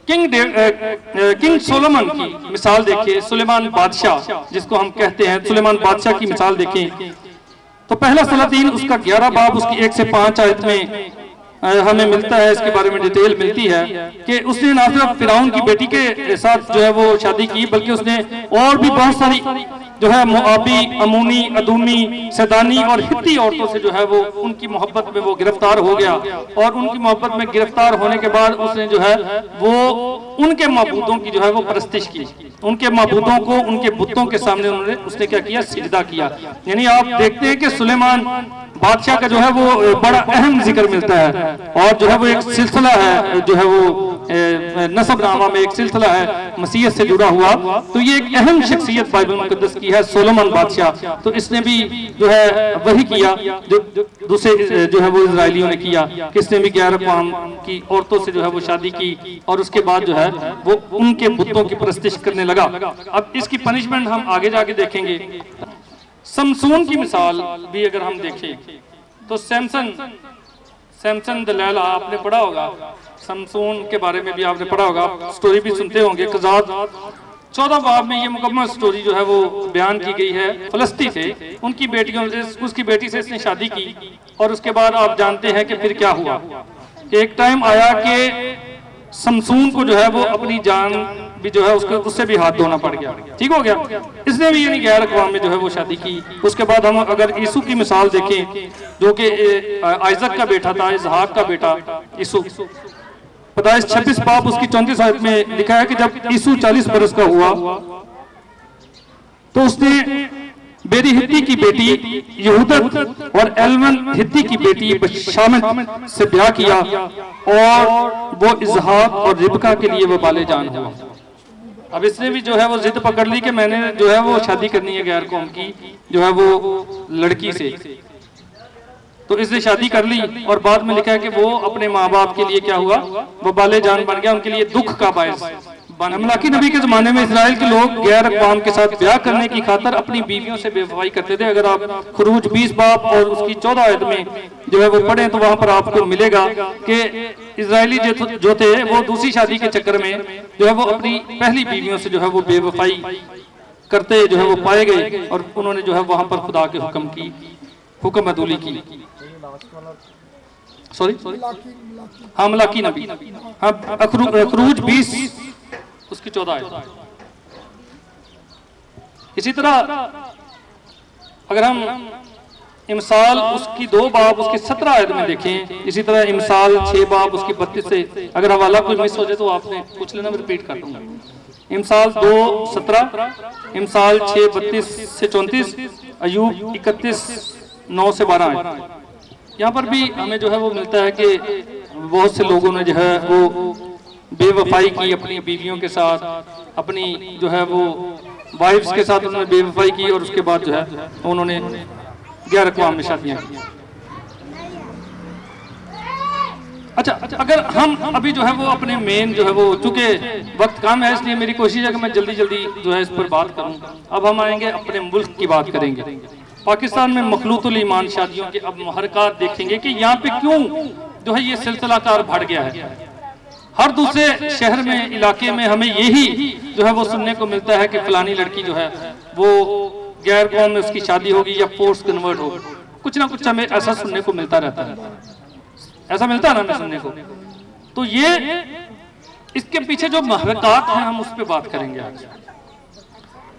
किंग सोलोमन की मिसाल देखें, सुलेमान बादशाह जिसको हम कहते हैं, सुलेमान बादशाह की मिसाल देखें तो पहला सलातीन उसका 11 बाब उसकी 1 से 5 आयत में हमें मिलता है, इसके बारे में डिटेल मिलती है कि उसने ना सिर्फ फिरौन की बेटी के साथ जो है वो शादी की, बल्कि उसने और भी बहुत सारी जो है मोआबी, अमूनी, अदूमी, सैदानी और हित्ती औरतों से जो है वो उनकी मोहब्बत में वो गिरफ्तार हो गया। और उनकी मोहब्बत में गिरफ्तार होने के बाद उसने जो है वो उनके माबूदों की जो है वो परस्तिश की, उनके माबूदों को उनके बुतों के सामने उसने क्या किया? सिजदा किया। यानी आप देखते हैं कि सुलेमान बादशाह का जो है वो बड़ा अहम जिक्र मिलता है, और जो है वो एक सिलसिला है, जो है वो नसबनामा में एक सिलसिला है मसीहत से जुड़ा हुआ। तो ये एक अहम शख्सियत बाइबल मुकद्दस की है, सोलोमन बादशाह। तो इसने भी जो है वही किया जो दूसरे जो है वो इजरायलियों ने किया, किसने भी गैर अक़वाम की औरतों से जो है वो शादी की, और उसके बाद जो है वो उनके बुतों की परस्तिश करने लगा। अब इसकी पनिशमेंट हम आगे जाके देखेंगे। समसून की मिसाल भी अगर हम देखें तो सैमसन दलैला आपने पढ़ा होगा, समसून के बारे में भी आपने पढ़ा होगा, स्टोरी भी सुनते होंगे। क़ज़ात 14 बाब में ये मुकम्मल स्टोरी जो है वो बयान की गई है। फलस्ती से उनकी बेटियों से, उसकी बेटी से इसने शादी की, और उसके बाद आप जानते हैं कि फिर क्या हुआ। एक टाइम आया कि समसून को जो है वो अपनी जान भी जो है उससे भी हाथ धोना पड़ गया, ठीक हो गया। इसने भी यानी गैर अक़वाम में जो है वो शादी की। उसके बाद हम अगर यीशु की मिसाल देखें, जो कि आइज़क का बेटा था, इसहाक का बेटा यीशु, पैदाइश 26 बाब उसकी 34 आयत में लिखा है कि जब यीशु 40 बरस का हुआ तो उसने बेरी हित्ती की बेटी यहूदत और एलवन हित्ती की बेटी बशामत से ब्याह किया, और वो इसहाक और रिबका के लिए वो बाले जान हुआ। अब इसने भी जो है वो जिद पकड़ ली कि मैंने जो है वो शादी करनी है गैर कौम की जो है वो लड़की से। तो इसने शादी कर ली, और बाद में लिखा है कि वो अपने माँ बाप के लिए क्या हुआ? वो बाले जान बन गया, उनके लिए दुख का बायस। मलाकी नबी के जमाने में इस्राएल के लोग गैर अक़वाम के साथ ब्याह करने की खातर अपनी बीवियों से बेवफाई करते थे। अगर आप खुरूज 20 बाब और उसकी 14 आयत में जो है वो पढ़ें तो वहां पर आपको मिलेगा कि इजरायली जो थे वो दूसरी शादी के चक्कर में जो है वो अपनी पहली बीवियों से जो है वो बेवफाई करते जो है वो पाए गए, और उन्होंने जो है वहां पर खुदा के हुक्म अदूली की। सॉरी हाँ, मलाकी नबी, हाँ, खुरूज 20 उसकी 14 आयत। इसी तरह अगर हम इमसाल उसकी 2 बाब उसके 17 आयत में देखें, इसी तरह इमसाल 6 बाब उसकी 32 से, अगर हवाला कोई मिस हो जाए तो आपने पूछ लेना, मैं रिपीट कर दूंगा। इमसाल 2:17, इमसाल 6:32 से 34, अयूब 31:9 से 12। यहाँ पर भी हमें जो है वो मिलता है कि बहुत से लोगों ने जो है वो बेवफाई की अपनी बीवियों के साथ, अपनी जो है वो वाइफ्स के साथ उन्होंने बेवफाई की, और उसके बाद जो है उन्होंने गैर अक़वाम में शादियां की। अच्छा, अगर हम अभी जो है वो अपने मेन जो है वो, चूंकि वक्त कम है इसलिए मेरी कोशिश है कि मैं जल्दी जल्दी जो है इस पर बात करूं। अब हम आएंगे अपने मुल्क की बात करेंगे। पाकिस्तान में मखलूतुल ईमान शादियों के अब मुहरकात देखेंगे कि यहाँ पे क्यों जो है ये सिलसिलाकार बढ़ गया है। हर दूसरे शहर में, इलाके में हमें यही जो है वो सुनने को मिलता है कि फलानी लड़की जो है वो गैर कौम में उसकी शादी होगी या फोर्स कन्वर्ट होगी, कुछ ना कुछ हमें ऐसा सुनने को मिलता रहता है, ऐसा मिलता है ना हमें सुनने को। तो ये इसके पीछे जो मुहर्रकात हैं हम उस पर बात करेंगे आज।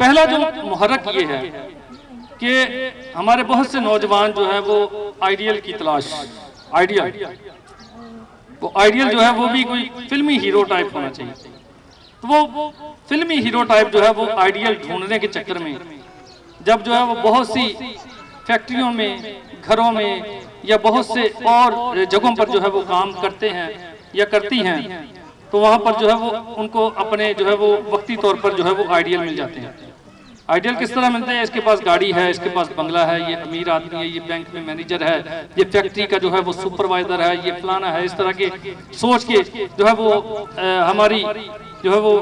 पहला जो मुहर्रक ये है कि हमारे बहुत से नौजवान जो है वो आइडियल की तलाश, आइडियल, वो आइडियल जो है वो भी कोई फिल्मी हीरो टाइप होना चाहिए। तो वो फिल्मी हीरो टाइप जो है वो आइडियल ढूंढने के चक्कर में जब जो है वो बहुत सी फैक्ट्रियों में, घरों में या बहुत से और जगहों पर जो है वो काम करते हैं या करती हैं, तो वहाँ पर जो है वो उनको अपने जो है वो वक्ती तौर पर जो है वो आइडियल मिल जाते हैं। आइडियल किस तरह मिलते हैं? इसके पास गाड़ी है, इसके पास बंगला है, ये अमीर आदमी है, ये बैंक में मैनेजर है, ये फैक्ट्री का जो है वो सुपरवाइजर है, ये फलाना है। इस तरह के सोच के जो है वो हमारी जो है वो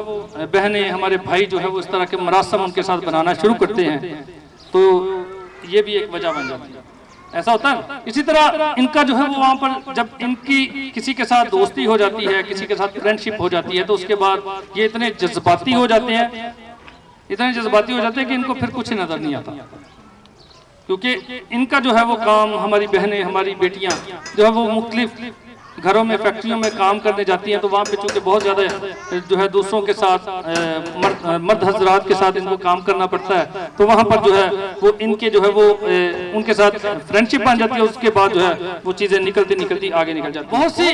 बहनें, हमारे भाई जो है वो इस तरह के मरासम उनके साथ बनाना शुरू करते हैं, तो ये भी एक वजह बन जाती है। ऐसा होता है। इसी तरह इनका जो है वो वहाँ पर जब इनकी किसी के साथ दोस्ती हो जाती है, किसी के साथ फ्रेंडशिप हो जाती है, तो उसके बाद ये इतने जज्बाती हो जाते हैं, इतने जज्बाती हो जाते हैं कि इनको फिर कुछ नजर नहीं आता, क्योंकि इनका जो है वो काम, हमारी बहनें, हमारी बेटियां जो है वो मुख्तलिफ घरों में, फैक्ट्रियों में काम करने जाती हैं, तो वहाँ पे चूंकि बहुत ज़्यादा जो है दूसरों के साथ मर्द हजरात के साथ इनको काम करना पड़ता है, तो वहाँ पर जो है वो इनके जो है वो उनके साथ फ्रेंडशिप बन जाती है। उसके बाद जो है वो चीज़ें निकलती निकलती आगे निकल जाती हैं। बहुत सी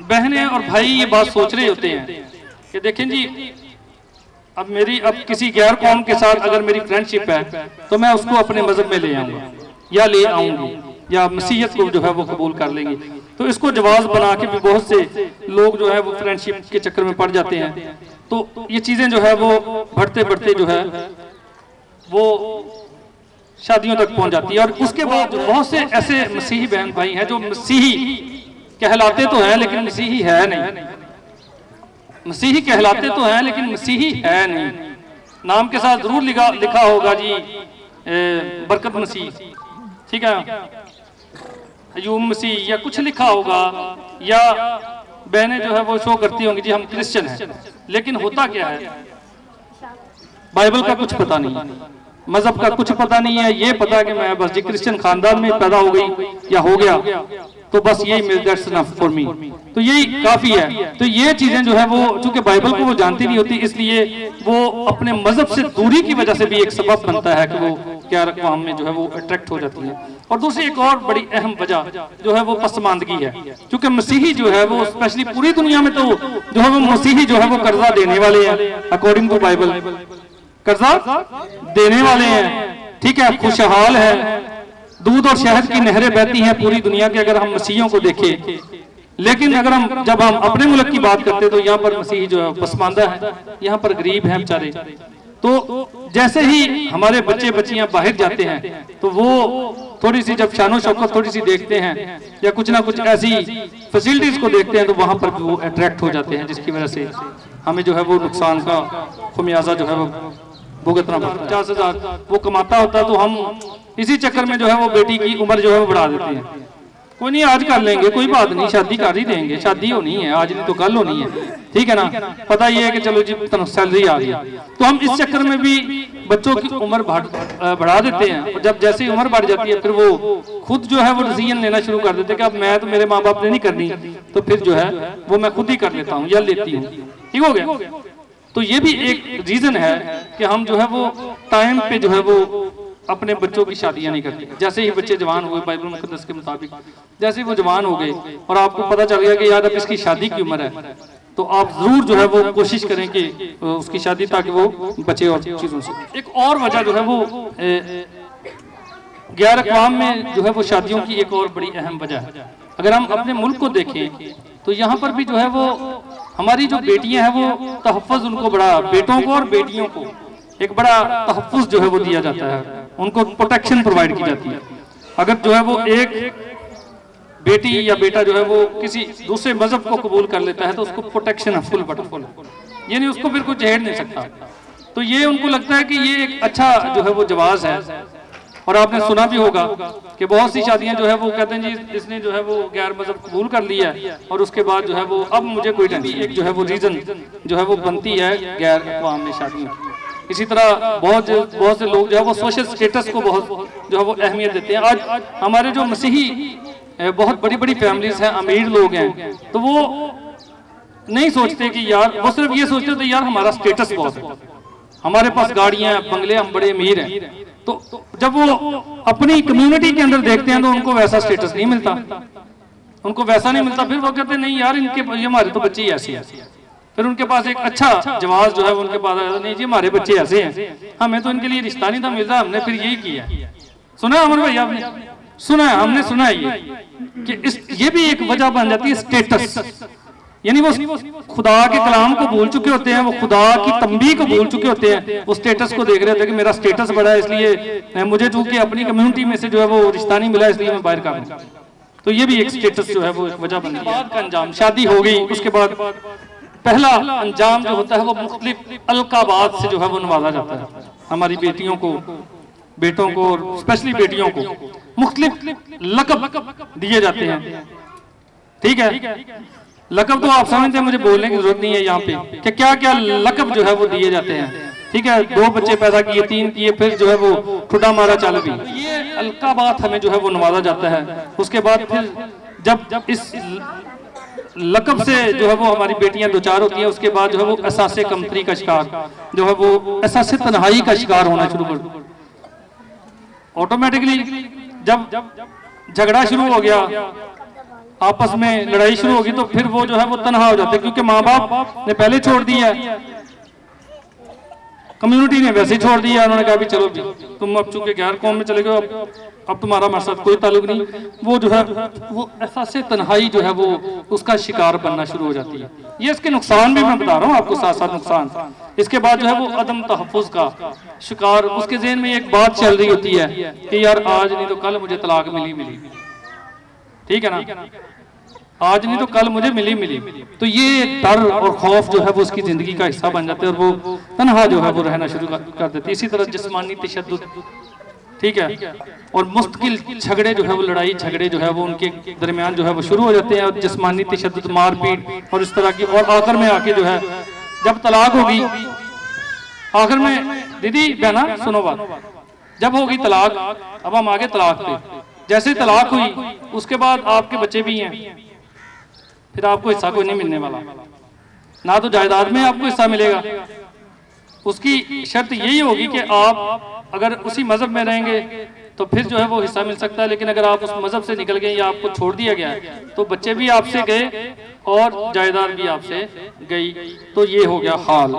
बहनें और भाई ये बात सोच रहे होते हैं कि देखें जी, अब किसी गैर कौम के साथ अगर मेरी फ्रेंडशिप है तो मैं उसको अपने मजहब में ले आऊँगा या ले आऊँगी या मसीहत को जो है वो कबूल कर लेंगे। तो इसको जवाज बना के भी बहुत से लोग जो है वो फ्रेंडशिप के चक्कर में पड़ जाते हैं। तो ये चीज़ें जो है वो बढ़ते बढ़ते जो है वो शादियों तक पहुंच जाती है। और उसके बाद बहुत से ऐसे मसीही बहन भाई हैं जो मसीही कहलाते तो हैं लेकिन मसीही है नहीं, मसीही कहलाते तो हैं लेकिन मसीही है नहीं। नाम के साथ जरूर लिखा होगा जी बरकत मसीह, ठीक है, अयूब मसीह या कुछ लिखा होगा, या बहनें जो है वो शो करती होंगी जी हम क्रिश्चियन हैं, लेकिन होता क्या है, बाइबल का कुछ पता नहीं है, मजहब का कुछ पता नहीं है। ये पता कि मैं बस जी क्रिश्चियन खानदान में पैदा हो गई या हो गया, तो बस यही दैट्स इनफ फॉर मी, तो यही काफी है। तो ये चीजें जो है वो चूंकि बाइबल को वो जानती नहीं होती, इसलिए वो अपने मजहब से दूरी की वजह से भी एक सबब बनता है कि वो क्या अक़वाम में जो है वो अट्रैक्ट हो जाती है। और दूसरी एक और बड़ी अहम वजह जो है वो पसमानदगी है, क्योंकि मसीही जो है वो स्पेशली पूरी दुनिया में तो जो है वो मसीही जो है वो कर्जा देने वाले हैं, अकॉर्डिंग टू बाइबल कर्जा देने वाले हैं, ठीक है, खुशहाल है, दूध और शहद की नहरें बहती हैं पूरी दुनिया के अगर हम मसीहियों को देखें। लेकिन अगर जब हम अपने मुल्क की बात करते हैं तो यहाँ पर मसीही जो है पसमानदा है, यहाँ पर गरीब हैं बेचारे। तो जैसे ही हमारे बच्चे बच्चियां बाहर जाते हैं तो वो थोड़ी सी जब शानो शौकत थोड़ी सी देखते हैं या कुछ ना कुछ ऐसी फैसिलिटीज को देखते हैं तो वहां पर वो अट्रैक्ट हो जाते हैं, जिसकी वजह से हमें जो है वो नुकसान का खुमियाजा जो है वो भुगतना पड़ता है। 50,000 वो कमाता होता है तो हम इसी चक्कर में जो है वो बेटी की उम्र जो है वो बढ़ा देते हैं। कोई नहीं, आज कर लेंगे, कोई बात नहीं, शादी कर ही देंगे, शादी होनी है, आज नहीं तो कल होनी है, ठीक है ना। पता ये है कि चलो जी सैलरी आ गई, तो हम इस चक्कर में भी बच्चों की उम्र बढ़ा देते हैं। और जब जैसे ही उम्र बढ़ जाती है फिर वो खुद जो है वो डिसीजन लेना शुरू कर देते हैं कि अब मैं तो, मेरे माँ बाप ने नहीं करनी, तो फिर जो है वो मैं खुद ही कर लेता हूँ या लेती हूँ, ठीक हो गया। तो ये भी एक रीजन है कि हम जो है वो टाइम पे जो है वो अपने बच्चों की शादियां नहीं करते। जैसे ही बच्चे जवान हुए बाइबल मुकद्दस के मुताबिक, जैसे ही वो जवान हो गए और आपको पता चल गया कि यार अब इसकी शादी की उम्र है, तो आप जरूर जो है वो कोशिश करें कि उसकी शादी, ताकि वो बचे और चीजों से। एक और वजह जो है वो गैर अक़वाम में जो है वो शादियों की एक और बड़ी अहम वजह है। अगर हम अपने मुल्क को देखें तो यहाँ पर भी जो है वो हमारी जो बेटियां हैं वो तहफ़्फ़ुज़ उनको बड़ा, बेटों को और बेटियों को एक बड़ा तहफ़्फ़ुज़ जो है वो दिया जाता है, उनको प्रोटेक्शन प्रोवाइड की जाती है। अगर जो है वो एक बेटी या बेटा जो है वो किसी दूसरे मजहब को कबूल कर लेता है तो उसको प्रोटेक्शन है फुल बटफुल, यानी उसको फिर कुछ झेड़ नहीं सकता। तो ये उनको लगता है कि ये एक अच्छा जो है वो जवाज है। और आपने सुना भी होगा कि बहुत सी शादियां जो है वो कहते हैं जी इसने जो है वो गैर मजहब कबूल कर लिया और उसके बाद जो है वो अब मुझे कोई टेंशन, एक जो है वो रीजन जो है वो बनती है गैर अक़वाम में शादियों की। इसी तरह बहुत से लोग जो है वो सोशल स्टेटस को बहुत जो है वो अहमियत देते हैं। आज हमारे जो मसीही बहुत बड़ी बड़ी फैमिलीज हैं, अमीर लोग हैं, तो वो नहीं सोचते कि यार, वो सिर्फ ये सोचते थे यार हमारा स्टेटस बहुत है, हमारे पास गाड़ियां हैं, बंगले, हम बड़े अमीर हैं, तो जब वो अपनी कम्युनिटी के अंदर देखते हैं तो उनको वैसा स्टेटस नहीं मिलता, उनको वैसा नहीं मिलता। फिर वो कहते हैं नहीं यार, इनके ये हमारे तो बच्चे ही ऐसे हैं। फिर उनके पास एक अच्छा जवाब जो है वो उनके पास आया, नहीं जी हमारे बच्चे ऐसे हैं, हमें तो इनके लिए रिश्ता नहीं था मिल रहा, हमने फिर यही किया। सुना अमर भाई आपने? सुना है, हमने सुना है ये कि ये भी एक वजह बन जाती है स्टेटस। यानी वो खुदा के कलाम को भूल चुके होते हैं, वो खुदा की तंबीह को भूल चुके होते हैं, वो स्टेटस को देख रहे होते हैं कि मेरा स्टेटस बड़ा है, इसलिए मुझे चूंकि अपनी कम्युनिटी में से जो है वो रिश्ता नहीं मिला, इसलिए मैं बाहर कर दूं। तो ये भी एक स्टेटस जो है वो एक वजह बनती है। बाद का अंजाम, शादी हो गई, उसके बाद पहला अंजाम जो होता है वो मुख्तलिफ अलकाबात से जो है वो नवाजा जाता है। हमारी बेटियों को, बेटों को, और स्पेशली बेटियों को मुख्तलिफ लक़ब दिए जाते हैं। ठीक है, लक़ब तो आप समझते हैं, मुझे बोलने की जरूरत नहीं है यहाँ पे कि क्या क्या लक़ब जो है वो दिए जाते हैं। ठीक है, 2 बच्चे पैदा किए, 3 किए, फिर जो है वो ठुडा मारा चल भी, ये अलकाबात हमें जो है वो नवाजा जाता है। उसके बाद फिर जब इस लक़ब से जो है वो हमारी बेटियां दो चार होती हैं, उसके बाद जो है वो एहसास कमतरी का शिकार, जो है वो एहसास तन्हाई का शिकार होना शुरू कर। ऑटोमेटिकली जब झगड़ा शुरू हो गया, आपस में लड़ाई शुरू होगी, तो फिर वो जो है वो तन्हा हो जाते हैं, क्योंकि माँ बाप ने पहले छोड़ दिया है, कम्युनिटी ने वैसे ही छोड़ दिया। उन्होंने कहा भी चलो तुम अब चूंकि गैर कौम में चले गए, अब तुम्हारा हमारे साथ कोई ताल्लुक नहीं। वो जो है वो एहसास तन्हाई जो है वो उसका शिकार बनना शुरू हो जाती है। ये इसके नुकसान भी मैं बता रहा हूँ आपको, साथ साथ नुकसान। इसके बाद जो है वो अदम तहफ़्फ़ुज़ का शिकार, उसके ज़हन में एक बात चल रही होती है कि यार आज नहीं तो कल मुझे तलाक मिली। ठीक है ना, आज नहीं तो कल मुझे मिली। तो ये डर और खौफ जो है वो उसकी जिंदगी का हिस्सा बन जाते हैं, और वो तन्हा जो है वो रहना शुरू कर देते हैं। इसी तरह जिस्मानी तशद्दुद, ठीक है, और मुस्तकिल झगड़े जो है वो, लड़ाई झगड़े जो है वो उनके दरमियान जो है वो शुरू हो जाते हैं, और जिस्मानी तशद्दुद, मारपीट और इस तरह की। और आखिर में आके जो है जब तलाक होगी, आखिर में दीदी बहना सुनो बात, जब होगी तलाक, अब हम आगे तलाक पे, जैसे तलाक हुई उसके बाद आपके बच्चे भी हैं, फिर आपको हिस्सा कोई नहीं मिलने वाला, ना तो जायदाद में आपको हिस्सा मिलेगा। उसकी शर्त यही होगी कि आप अगर उसी मजहब में रहेंगे तो फिर जो है वो हिस्सा मिल सकता है, लेकिन अगर आप उस मजहब से निकल गए या आपको छोड़ दिया गया तो बच्चे भी आपसे गए और जायदाद भी आपसे गई। तो ये हो गया हाल।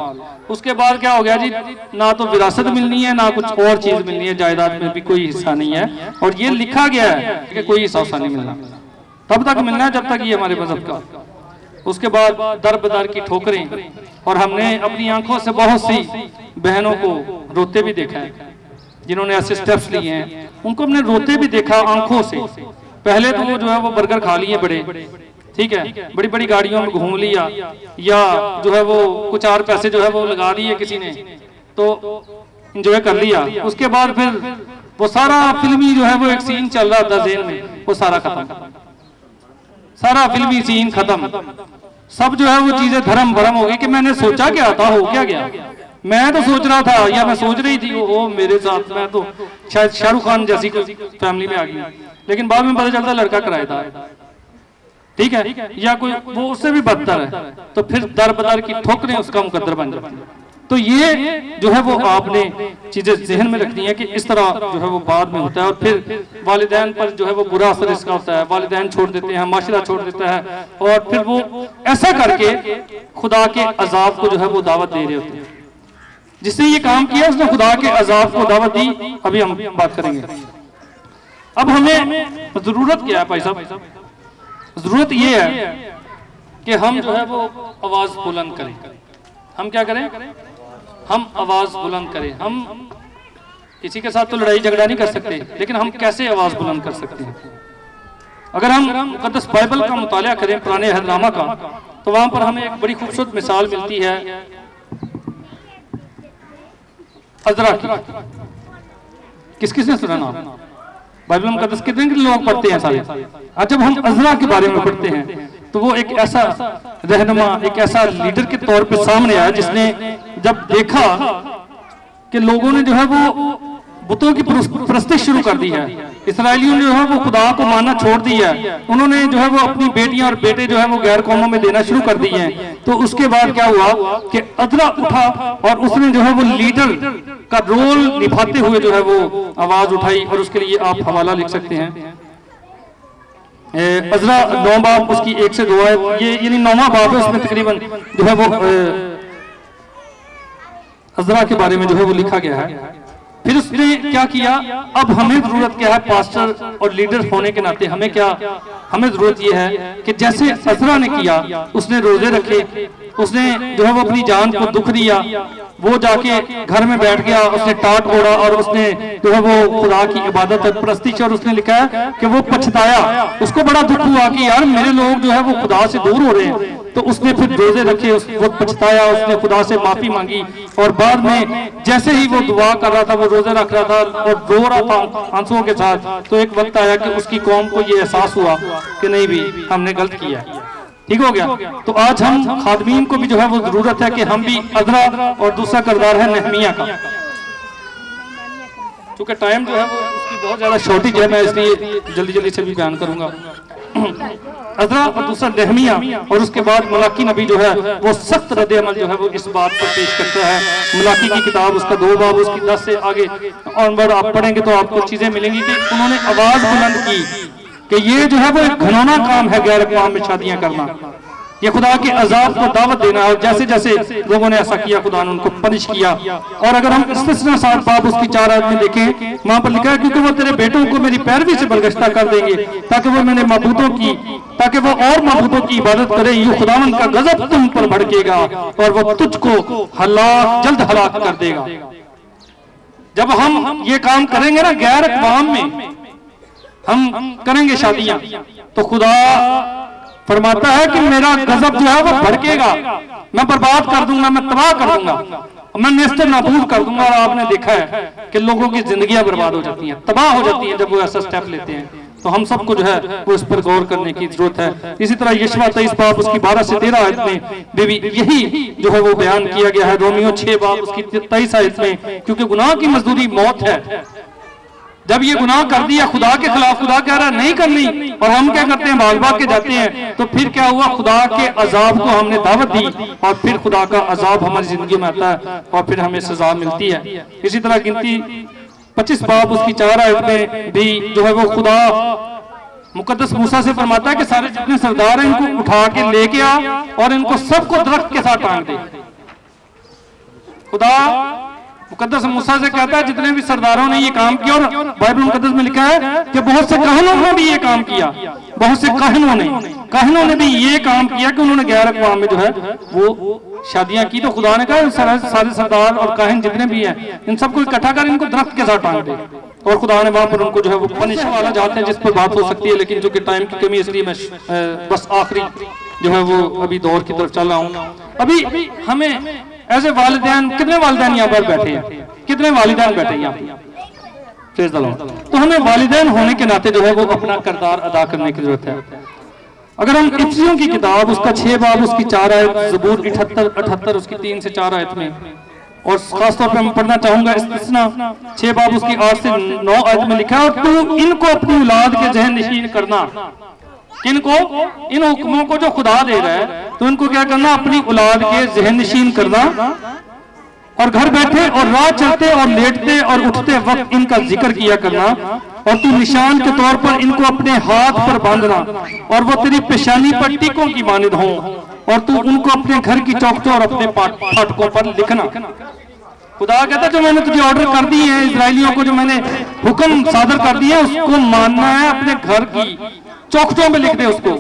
उसके बाद क्या हो गया जी, ना तो विरासत मिलनी है ना कुछ और चीज मिलनी है, जायदाद में भी कोई हिस्सा नहीं है, और ये लिखा गया है कि कोई हिस्सा नहीं मिलना, तब तक मिलना है जब तक ये हमारे मजहब का। उसके बाद दर बदर की ठोकरें, और हमने अपनी आंखों से बहुत सी बहनों को रोते भी देखा है, जिन्होंने ऐसे स्टेप्स लिए हैं उनको हमने रोते भी देखा आंखों से। पहले तो वो जो है वो बर्गर खा लिए बड़े, ठीक है, बड़ी बड़ी गाड़ियों में घूम लिया, या जो है वो कुछ और पैसे जो है वो लगा लिए किसी ने, तो एंजॉय कर लिया। उसके बाद फिर वो सारा फिल्मी जो है वो एक सीन चल रहा था ज़हन में, वो सारा खत्म, सारा फिल्मी सीन खत्म। सब जो है वो चीजें धर्म भरम हो गई कि मैंने सोचा क्या था, हो क्या गया, मैं तो सोच रहा था या मैं सोच रही थी वो मेरे साथ, मैं तो शायद शाहरुख खान जैसी कोई फैमिली में आ गई, लेकिन बाद में पता चलता लड़का किराएदार, ठीक है, या कोई वो उससे भी बदतर है, तो फिर दर बदर की ठोकरें उसका मुकद्दर बन जाती है। तो ये जो है वो आपने चीजें जहन में रखनी है कि इस तरह जो है वो बाद में होता है, और फिर वालिदैन पर जो है वो बुरा असर इसका होता है, वालिदैन छोड़ देते हैं, माशरा छोड़ देता है, और फिर वो ऐसा करके खुदा के अजाब को जो है वो दावत दे रहे होते हैं। जिसने ये काम किया उसने खुदा के अजाब को दावत दी। अभी हम बात करेंगे। अब हमें जरूरत क्या है भाई साहब? जरूरत ये है कि हम जो है वो आवाज बुलंद करें। हम क्या करें? हम आवाज बुलंद करें। हम किसी के साथ तो लड़ाई झगड़ा नहीं कर सकते, लेकिन हम कैसे आवाज बुलंद कर सकते हैं? अगर हम मुकद्दस बाइबल का मुताला करें, पुराने अहदनामा का, तो वहां पर हमें एक बड़ी खूबसूरत मिसाल मिलती है अज़रा की। किस किसने सुना ना? बाइबल मुकद्दस कितने लोग पढ़ते हैं सारे? आज जब हम अज़रा के बारे में पढ़ते हैं तो वो एक ऐसा रहनुमा, एक ऐसा लीडर के तौर पे सामने आया जिसने जब देखा कि लोगों ने जो है वो बुतों की परस्तिश शुरू कर दी है, इसराइलियों ने जो है वो खुदा को मानना छोड़ दिया है, उन्होंने जो है वो अपनी बेटियां और बेटे जो है वो गैर कौमों में देना शुरू कर दिए हैं। तो उसके बाद क्या हुआ कि अज़रा उठा और उसने जो है वो लीडर का रोल निभाते हुए जो है वो आवाज उठाई, और उसके लिए आप हवाला लिख सकते हैं। अजरा 9 बाब उसकी 1 से 2 आयत, ये यानी 9वां बाब है, उसमें तकरीबन जो है वो अजरा के बारे में जो है वो लिखा गया है। फिर उसने क्या किया, अब हमें जरूरत क्या है पास्टर और लीडर होने के नाते, हमें जरूरत यह है कि जैसे अजरा ने किया, उसने रोजे रखे, उसने जो है वो अपनी जान को दुख दिया, वो जाके घर में बैठ गया, उसने टाट ओढ़ा और उसने जो है वो खुदा की इबादत और परस्तिश, और उसने लिखा है कि वो पछताया, उसको बड़ा दुख हुआ कि यार मेरे लोग जो है वो खुदा से दूर हो रहे हैं। तो उसने फिर रोजे रखे, उस वक्त पछताया, उसने खुदा से माफी मांगी, और बाद में जैसे ही वो दुआ कर रहा था, वो रोजे रख रहा था और रो रहा था आंसुओं के साथ, तो एक वक्त आया कि उसकी कौम को ये एहसास हुआ कि नहीं भी हमने गलत किया, ठीक हो गया। तो आज हम खादमीन को भी जो है वो जरूरत है कि हम भी अजरा, और दूसरा किरदार है नहमिया का। क्योंकि टाइम जो है वो उसकी बहुत ज्यादा शॉर्टेज है, मैं इसलिए जल्दी जल्दी से भी बयान करूंगा। अजरा और दूसरा नहमिया, और उसके बाद मलाकी नबी जो है वो सख्त रद्द अमल जो है वो इस बात पर पेश करता है। मलाकी की किताब उसका 2 बाब उसकी 10 से आगे और आप पढ़ेंगे तो आपको चीजें मिलेंगी कि उन्होंने आवाज बुलंद की कि ये जो है वो एक घिनौना काम है गैर अक़वाम में शादियां करना, ये खुदा के अजाब को दावत देना। और जैसे जैसे लोगों ने ऐसा किया, खुदा ने उनको पनिश किया। और अगर हम इस्तिस्ना 7 बाब उसकी 4 आयत में देखें, वहां पर लिखा है क्योंकि वो तेरे बेटों को मेरी पैरवी से बलगश्ता कर देंगे, ताकि वो मेरे मबूतों की और मबूतों की इबादत करे, यूं खुदावन का गजब तुम पर भड़केगा और वो तुझको जल्द हलाक कर देगा। जब हम ये काम करेंगे ना गैर अक़वाम में, हम करेंगे शादियां, तो खुदा फरमाता है कि मेरा गजब जो है वो भड़केगा, मैं बर्बाद कर दूंगा, मैं तबाह कर दूंगा, मैं नेस्त नाबूद कर दूंगा। और आपने देखा है कि लोगों की जिंदगियां बर्बाद हो जाती हैं, तबाह हो जाती हैं जब वो ऐसा स्टेप लेते हैं। तो हम सबको जो है वो इस पर गौर करने की जरूरत है। इसी तरह यशवा 23 बाब उसकी 12 से 13 आयत में भी यही जो है वो बयान किया गया है। रोमियो 6 बाब उसकी 23 आयत में, क्योंकि गुनाह की मजदूरी मौत है। जब ये गुनाह कर दिया खुदा के खिलाफ, खुदा कह रहा है नहीं करनी, और हम क्या करते हैं भाग भाग के जाते हैं, तो फिर क्या हुआ, खुदा के अजाब को हमने दावत दी, और फिर खुदा का अजाब हमारी जिंदगी में आता है और फिर हमें सजा मिलती है। इसी तरह गिनती 25 बाब उसकी 4 आयत में भी जो है वो खुदा मुकद्दस मूसा से फरमाता है कि सारे जितने सरदार हैं इनको उठा के लेके आ और इनको सबको दरख्त के साथ टांग दे। खुदा मुकद्दस मूसा से कहता है जितने भी सरदारों ने ये काम किया, और बाइबल मुकद्दस में लिखा है कि बहुत से काहिनों ने भी ये काम किया, बहुत से काहिनों ने भी ये काम किया कि उन्होंने गैर अक़वाम में जो है वो शादियां की। तो खुदा ने कहा सारे सरदार और काहिन जितने भी हैं इन सबको इकट्ठा कर इनको दरख्त के साथ टांग दे। और खुदा ने वहां पर उनको जो है वो पनिश वाला जाते हैं जिस पर बात हो सकती है, लेकिन जो कि टाइम की कमी इसलिए मैं बस आखिरी जो है वो अभी दौर की तरफ चल रहा हूँ। अभी हमें ऐसे वालिदैन, कितने वालिदैन यहाँ पर बैठे हैं, कितने वालिदैन बैठे हैं यहाँ पे, तो हमें वालिदैन होने के नाते जो है वो अपना किरदार अदा करने की जरूरत है। अगर हम इफ्सियों की किताब उसका 6 बाब उसकी 4 आयत, ज़बूर 78 उसकी 3 से 4 आयत में, और खासतौर पर मैं पढ़ना चाहूंगा इस्तिस्ना 6 बाब उसकी 8 से 9 आयत में लिखा है, और तू इनको अपनी औलाद के जहन नशीन करना। किनको? इन हुक्मों को जो खुदा दे रहा है, तो इनको क्या करना, अपनी औलाद के जहन नशीन करना, और घर बैठे और राह चलते और लेटते और उठते वक्त इनका जिक्र किया करना, और तू निशान के तौर पर इनको अपने हाथ पर बांधना, और वो तेरी पेशानी पर टीकों की मानिद हों, और तू उनको अपने घर की चौखटों और अपने फाटकों पर लिखना। खुदा कहता है जो मैंने तुझे ऑर्डर कर दिए हैं, इजराइलियों को जो मैंने हुक्म सादर कर दिया उसको मानना है, अपने घर की चौखटों पे लिख दे। उसको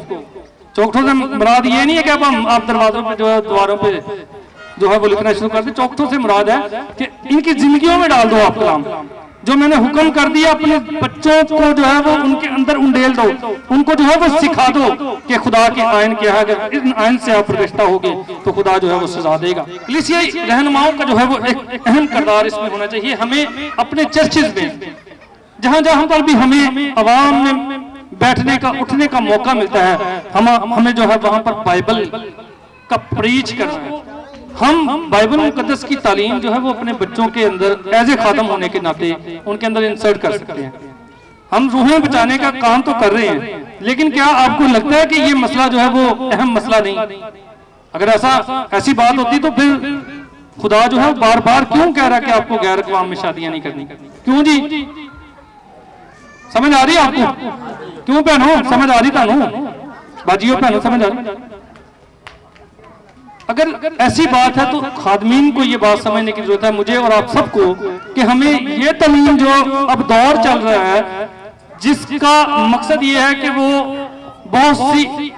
चौखटों से मुराद ये नहीं है कि अब हम आप दरवाजों पे जो है द्वारों पे जो है वो लिखना शुरू कर दे। चौखटों से मुराद है कि इनकी जिंदगियों में डाल दो आप कलाम, जो मैंने हुक्म कर दिया अपने बच्चों को जो है वो उनके अंदर उंडेल दो, उनको जो है वो सिखा दो कि खुदा के आयन क्या है। अगर इन आयन से आप प्रतिष्ठा होगी तो खुदा जो है वो सजा देगा। इसलिए रहनुमाओं का जो है वो एक अहम किरदार इसमें होना चाहिए। हमें अपने चर्चेज में जहां जहां पर भी हमें आवाम में बैठने का उठने का मौका मिलता है, हमें जो है वहां पर बाइबल का प्रीच करना है। हम बाइबल मुकद्दस की तालीम जो है वो अपने बच्चों के अंदर एज ए खातम होने के नाते उनके अंदर इंसर्ट कर सकते हैं। हम रूहें बचाने का काम तो कर रहे हैं, लेकिन क्या आपको लगता है कि ये मसला जो है वो अहम मसला नहीं? अगर ऐसी बात होती तो फिर खुदा जो है बार बार क्यों कह रहा है कि आपको गैर अक़वाम में शादियां नहीं करनी? क्यों जी? समझ आ रही है आपको? क्यों भैनों, समझ आ रही थानू बाजियो भैनों, समझ आ रही? अगर ऐसी बात है तो खादमीन को ये बात समझने की जरूरत है, मुझे और आप सबको, कि हमें ये तालीम जो अब दौर चल रहा है जिसका मकसद ये है कि वो बहुत सी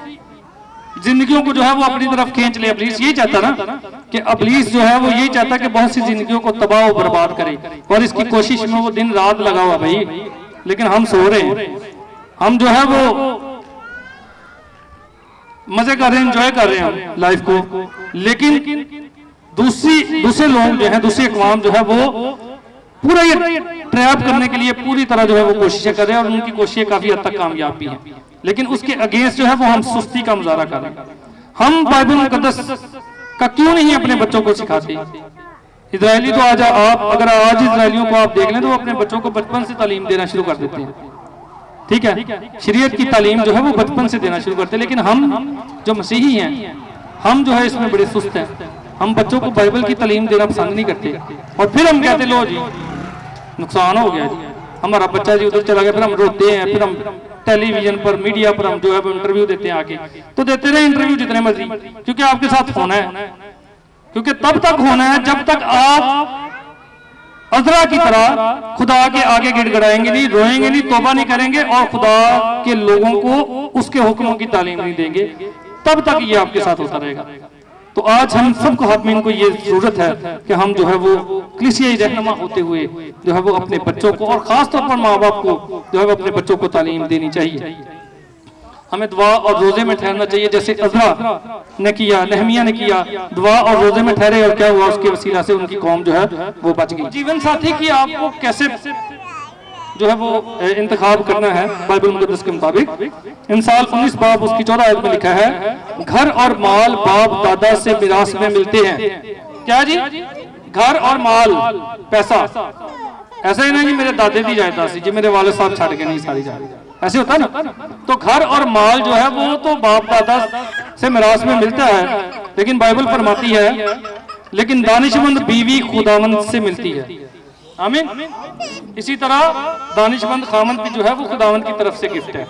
जिंदगियों को जो है वो अपनी तरफ खींच ले। इब्लीस यही चाहता ना कि इब्लीस जो है वो यही चाहता कि बहुत सी जिंदगियों को तबाह और बर्बाद करे, और इसकी कोशिश में वो दिन रात लगा हुआ भाई। लेकिन हम सो रहे हैं, हम जो है वो मजे कर रहे हैं, एंजॉय कर रहे हैं लाइफ को, लेकिन दूसरे लोग जो है, दूसरी अक़वाम जो है वो पूरा ये ट्रैप करने के लिए पूरी तरह जो है वो कोशिशें कर रहे हैं, और उनकी कोशिशें काफी हद तक कामयाब भी हैं। लेकिन उसके अगेंस्ट जो है वो हम सुस्ती का मुजाहरा कर रहे हैं। हम बाइबल मुकद्दस का क्यों नहीं अपने बच्चों को सिखाते? इजरायली तो आज आप अगर आज इजरायलियों को आप देख लें तो वो अपने बच्चों को बचपन से तालीम देना शुरू कर देते हैं, ठीक है, शरीयत की तालीम जो है वो बचपन से देना शुरू करते हैं। लेकिन हम जो मसीही हैं, हम जो है इसमें बड़े सुस्त हैं। हम बच्चों को बाइबल की तालीम देना पसंद नहीं करते, और फिर हम कहते लो जी नुकसान हो गया जी, हमारा बच्चा जी उधर चला गया, फिर हम रोते हैं, फिर हम टेलीविजन पर, मीडिया पर हम जो है वो इंटरव्यू देते हैं आके। तो देते रहे इंटरव्यू जितने मर्जी, क्योंकि आपके साथ होना है, क्योंकि तब तक होना है जब तक आप अज़रा की तरह खुदा के आगे गिड़गिड़ाएंगे नहीं, रोएंगे नहीं, तौबा नहीं करेंगे, और खुदा के लोगों को उसके हुक्मों की तालीम नहीं देंगे, तब तक ये आपके साथ होता रहेगा। तो आज हम सबको खादमीन को ये जरूरत है कि हम जो है वो कलीसियाई रहनुमा होते हुए जो है वो अपने बच्चों को, और खास तौर पर माँ बाप को जो है वो अपने बच्चों को तालीम देनी चाहिए। हमें दुआ और रोजे में ठहरना चाहिए, जैसे अज़रा ने किया, नेहमिया ने किया, दुआ और रोजे में ठहरे, और क्या हुआ? उसके वसीला से उनकी कौम जो है वो बच गई। जीवन साथी की आपको कैसे जो है वो इंतखाब करना है बाइबल मुकद्दस के मुताबिक? इंसाल 19 बाब उसकी 14 आयत में लिखा है, घर और माल बाप दादा से मिरास में मिलते हैं। क्या जी? घर और माल, पैसा। ऐसा ही नहीं कि मेरे दादे की जायदाद सी जी, मेरे वाले साहब छड़ के नहीं सारी जायदाद, ऐसे होता ना। तो घर और माल जो है वो तो बाप दादा से मिरास में मिलता है, लेकिन बाइबल फरमाती है लेकिन दानिशमंद बीवी खुदावंद से मिलती है। आमीन। इसी तरह दानिशमंद खामन भी जो है वो खुदावंद की तरफ से गिफ्ट है।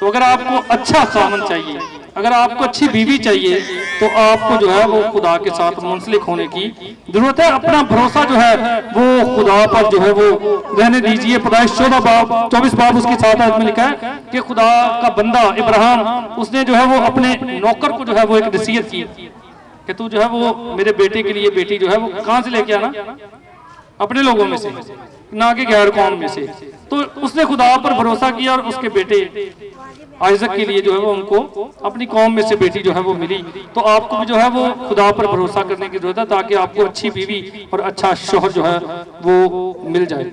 तो अगर आपको अच्छा खामन चाहिए, अगर आपको अच्छी बीवी चाहिए, तो आपको जो है वो खुदा के साथ मुंसलिक होने की जरूरत है। अपना भरोसा जो है वो खुदा पर जो है वो रहने दीजिए। पैदाइश 14 बाब 24 बाब उसकी 7 आयत में लिखा है कि खुदा का बंदा इब्राहिम, उसने जो है वो अपने नौकर को जो है वो एक नसीहत की कि तू जो है वो मेरे बेटे के लिए बेटी जो है वो कहां से लेके आना? अपने लोगों में से, ना कि गैर कौम में से। तो उसने खुदा पर भरोसा किया, और उसके बेटे आइजक के लिए जो है वो उनको अपनी कौम में से बेटी जो है वो मिली। तो आपको भी जो है वो खुदा पर भरोसा करने की जरूरत है, ताकि आपको अच्छी बीवी और अच्छा शौहर जो है वो मिल जाए।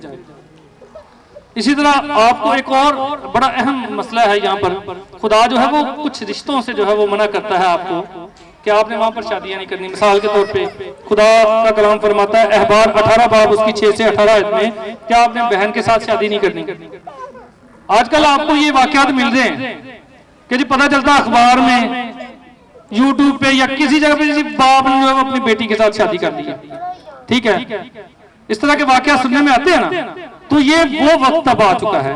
इसी तरह आपको एक और बड़ा अहम मसला है यहाँ पर, खुदा जो है वो कुछ रिश्तों से जो है वो मना करता है आपको कि आपने वहां पर शादियां नहीं करनी। मिसाल के तौर पे खुदा का कलाम फरमाता है अहबार 18 बाब उसकी 6 से 18 आयत में, क्या आपने बहन के साथ शादी नहीं करनी? आजकल आपको ये वाकयात मिल रहे हैं कि जी पता चलता अखबार में, यूट्यूब पे या किसी जगह पे बाप ने जो है अपनी बेटी के साथ शादी कर ली है, ठीक है, इस तरह के वाकयात सुनने में आते हैं ना। तो ये वो वक्त अब आ चुका है।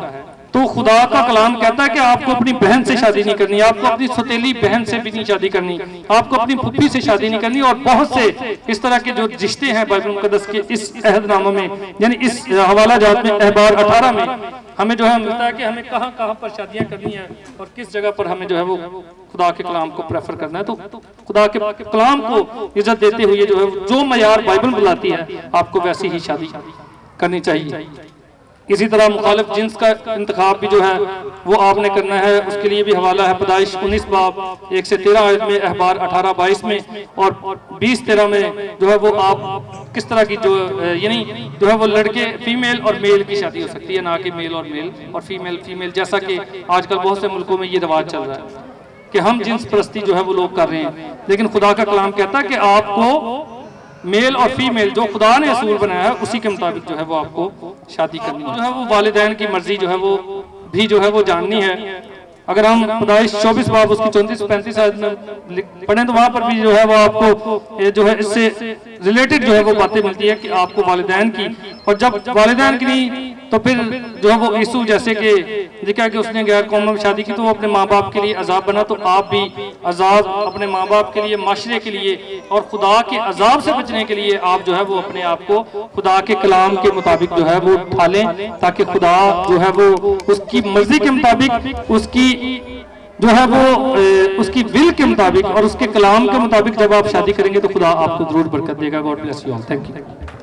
तो खुदा का कलाम कहता है कि आपको अपनी बहन से शादी नहीं करनी, आपको अपनी सौतेली बहन से भी नहीं शादी करनी, आपको अपनी फुफ्फी से शादी नहीं करनी। और बहुत से इस तरह के जो रिश्ते हैं बाइबल मुकद्दस के इस अहदनामा में, यानी इस हवाला जात में अहबार 18 में हमें जो है मिलता है कि हमें कहां कहां पर शादियां करनी है और किस जगह पर हमें जो है वो खुदा के कलाम को प्रेफर करना है। तो खुदा के कलाम को इज्जत देते हुए जो है जो मयार बाइबल बुलाती है, आपको वैसी ही शादी करनी चाहिए। इसी तरह मुखालिफ जिन्स का इंतखाब भी जो है वो आपने करना है। उसके लिए भी हवाला है पैदाइश 19 बाब 1 से 13 आयत में, अहबार 18-22 में और 20-13 में जो है वो आप किस तरह की जो यानी जो है वो लड़के फीमेल और मेल की शादी हो सकती है, ना कि मेल और मेल और फीमेल, जैसा कि आजकल बहुत से मुल्कों में ये रिवाज चल रहा है कि हम जिन्स परस्ती जो है वो लोग कर रहे हैं। लेकिन खुदा का कलाम कहता है कि आपको मेल और फीमेल जो खुदा ने असूल बनाया है उसी के मुताबिक जो है वो आपको शादी करनी है। जो है वो वालिदैन की मर्जी जो है वो भी जो है वो जाननी है। अगर हम पैदाइश 24 बाब उसकी 34-35 आयत में पढ़ें तो वहां पर भी जो है वो आपको जो है इससे रिलेटेड जो है वो बातें मिलती है कि आपको वालिदैन की, और जब वालिदैन की नहीं तो फिर जो है वो यीशु जैसे कि देखा कि उसने गैर कौमों में शादी की तो वो अपने माँ बाप के लिए अजाब बना, तो आप भी अजाब अपने माँ बाप के लिए, माशरे के लिए और खुदा के अजाब से बचने के लिए आप जो है वो अपने आप को खुदा के कलाम के मुताबिक जो है वो उठा लें, ताकि खुदा जो है वो उसकी मर्जी के मुताबिक, उसकी जो है वो उसकी विल के मुताबिक और उसके कलाम के मुताबिक जब आप शादी करेंगे तो खुदा आपको जरूर बरकत देगा। God bless you all. Thank you.